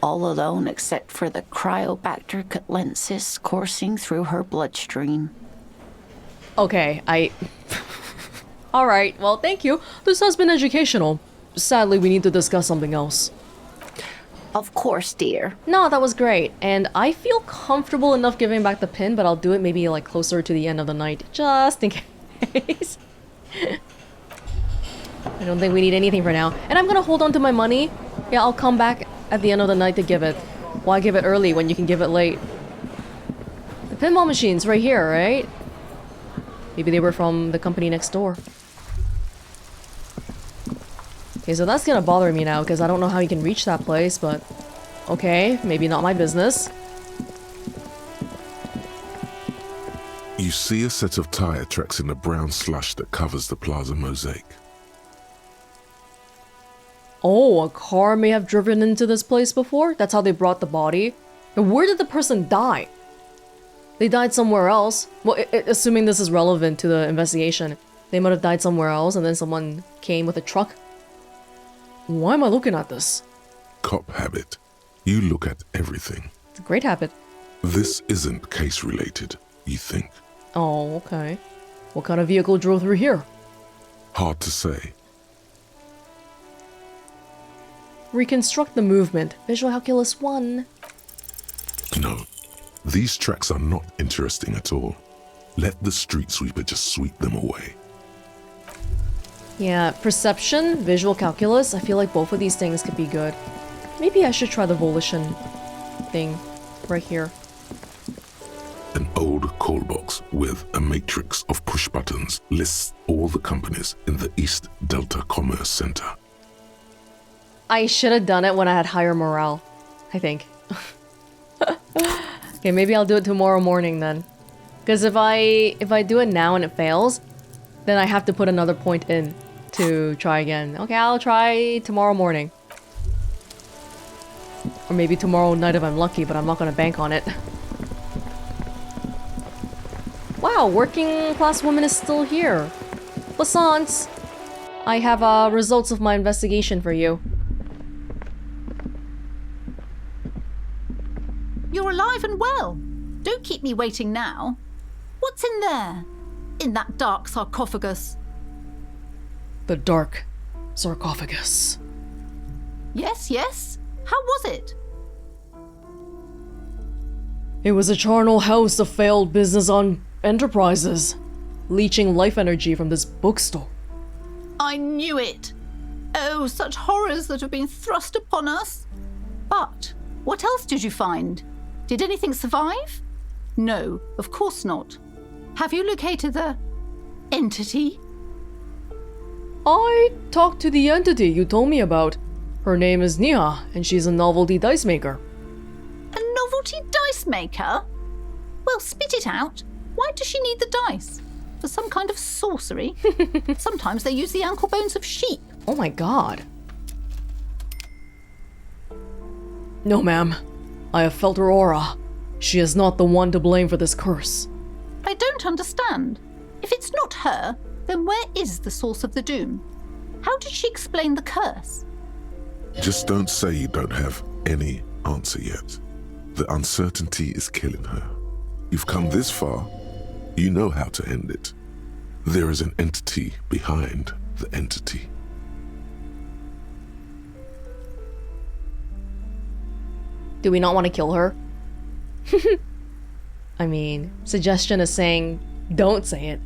Speaker 8: all alone except for the Cryobacter catlensis coursing through her bloodstream.
Speaker 1: Okay, Alright, well, thank you. This has been educational. Sadly, we need to discuss something else.
Speaker 8: Of course, dear.
Speaker 1: No, that was great. And I feel comfortable enough giving back the pin, but I'll do it maybe like closer to the end of the night, just in case. I don't think we need anything for now. And I'm gonna hold on to my money. Yeah, I'll come back at the end of the night to give it. Why give it early when you can give it late? The pinball machine's right here, right? Maybe they were from the company next door. Okay, so that's gonna bother me now, because I don't know how you can reach that place, but... Okay, maybe not my business.
Speaker 2: You see a set of tire tracks in the brown slush that covers the plaza mosaic.
Speaker 1: Oh, a car may have driven into this place before? That's how they brought the body? And where did the person die? They died somewhere else. Well, assuming this is relevant to the investigation. They might have died somewhere else and then someone came with a truck. Why am I looking at this?
Speaker 2: Cop habit. You look at everything.
Speaker 1: It's a great habit.
Speaker 2: This isn't case related, you think.
Speaker 1: Oh, okay. What kind of vehicle drove through here?
Speaker 2: Hard to say.
Speaker 1: Reconstruct the movement. Visual Calculus 1.
Speaker 2: No, these tracks are not interesting at all. Let the street sweeper just sweep them away.
Speaker 1: Yeah, perception, visual calculus, I feel like both of these things could be good. Maybe I should try the volition thing right here.
Speaker 2: An old call box with a matrix of push buttons lists all the companies in the East Delta Commerce Center.
Speaker 1: I should have done it when I had higher morale, I think. Okay, maybe I'll do it tomorrow morning then. Because if I do it now and it fails, then I have to put another point in to try again. Okay, I'll try tomorrow morning. Or maybe tomorrow night if I'm lucky, but I'm not gonna bank on it. Wow, working class woman is still here. Plaisance, I have results of my investigation for you.
Speaker 9: You're alive and well. Don't keep me waiting now. What's in there? In that dark sarcophagus?
Speaker 1: The dark sarcophagus.
Speaker 9: Yes, yes. How was it?
Speaker 1: It was a charnel house of failed business on enterprises, leeching life energy from this bookstore.
Speaker 9: I knew it. Oh, such horrors that have been thrust upon us. But what else did you find? Did anything survive? No, of course not. Have you located the entity
Speaker 1: I talked to the entity you told me about. Her name is Neha, and she's a novelty dice maker.
Speaker 9: A novelty dice maker? Well, spit it out. Why does she need the dice? For some kind of sorcery? Sometimes they use the ankle bones of sheep.
Speaker 1: Oh my god. No, ma'am. I have felt her aura. She is not the one to blame for this curse.
Speaker 9: I don't understand. If it's not her, then where is the source of the doom? How did she explain the curse?
Speaker 2: Just don't say you don't have any answer yet. The uncertainty is killing her. You've come this far. You know how to end it. There is an entity behind the entity.
Speaker 1: Do we not want to kill her? I mean, suggestion is saying, don't say it.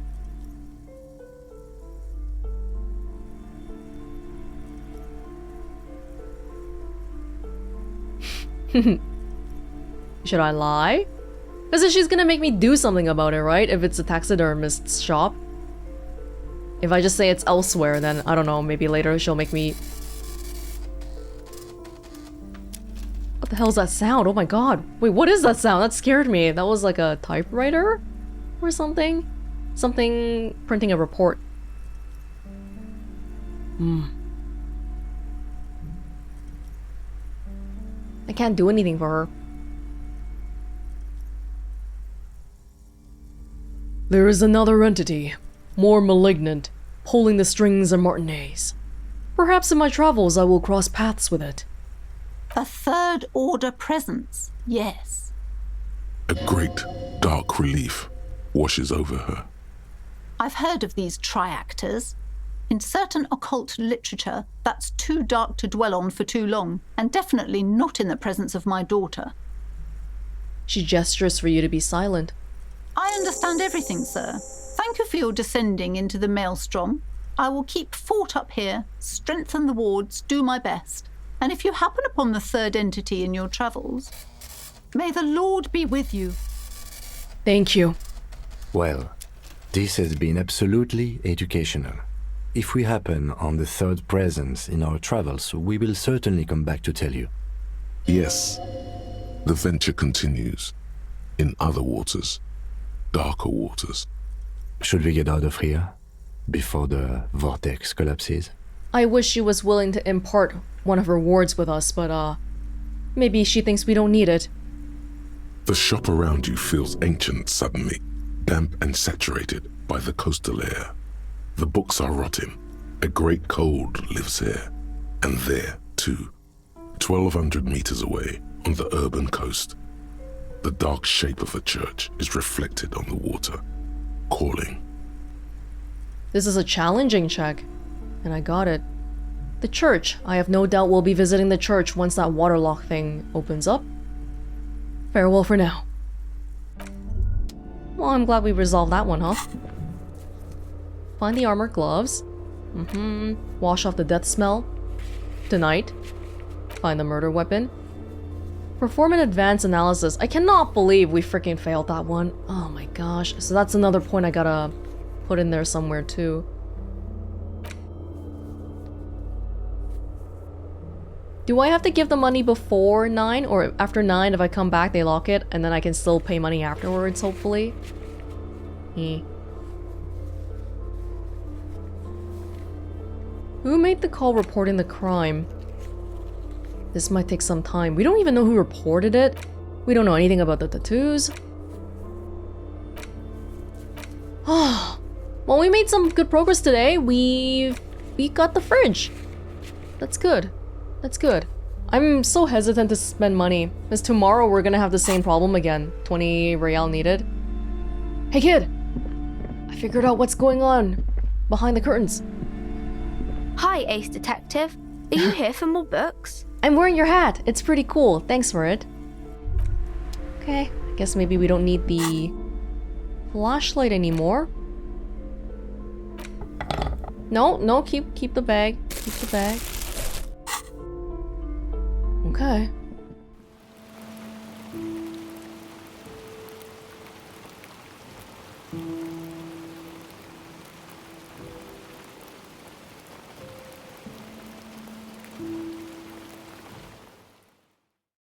Speaker 1: Should I lie? Because she's gonna make me do something about it, right? If it's a taxidermist's shop. If I just say it's elsewhere, then I don't know, maybe later she'll make me... What the hell is that sound? Oh my god. Wait, what is that sound? That scared me. That was like a typewriter? Or something? Something printing a report. I can't do anything for her. There is another entity, more malignant, pulling the strings of Martinez. Perhaps in my travels I will cross paths with it.
Speaker 9: A third order presence, yes.
Speaker 2: A great dark relief washes over her.
Speaker 9: I've heard of these triactors. In certain occult literature, that's too dark to dwell on for too long, and definitely not in the presence of my daughter.
Speaker 1: She gestures for you to be silent.
Speaker 9: I understand everything, sir. Thank you for your descending into the maelstrom. I will keep fort up here, strengthen the wards, do my best. And if you happen upon the third entity in your travels, may the Lord be with you.
Speaker 1: Thank you.
Speaker 3: Well, this has been absolutely educational. If we happen on the third presence in our travels, we will certainly come back to tell you.
Speaker 2: Yes, the venture continues. In other waters. Darker waters.
Speaker 3: Should we get out of here before the vortex collapses?
Speaker 1: I wish she was willing to impart one of her wards with us, but maybe she thinks we don't need it.
Speaker 2: The shop around you feels ancient suddenly, damp and saturated by the coastal air. The books are rotting. A great cold lives here, and there, too, 1,200 meters away on the urban coast. The dark shape of a church is reflected on the water, calling.
Speaker 1: This is a challenging check, and I got it. The church. I have no doubt we'll be visiting the church once that waterlock thing opens up. Farewell for now. Well, I'm glad we resolved that one, huh? Find the armor gloves. Wash off the death smell. Tonight. Find the murder weapon. Perform an advanced analysis. I cannot believe we freaking failed that one. Oh my gosh. So that's another point I gotta put in there somewhere too. Do I have to give the money before 9 or after 9? If I come back, they lock it, and then I can still pay money afterwards, hopefully. Who made the call reporting the crime? This might take some time. We don't even know who reported it. We don't know anything about the tattoos. Oh, well, we made some good progress today. We got the fridge. That's good. That's good. I'm so hesitant to spend money, because tomorrow we're gonna have the same problem again. 20 real needed. Hey kid! I figured out what's going on behind the curtains.
Speaker 5: Hi, Ace Detective. Are you here for more books?
Speaker 1: I'm wearing your hat. It's pretty cool. Thanks for it. Okay, I guess maybe we don't need the flashlight anymore. No, keep the bag. Keep the bag. Okay.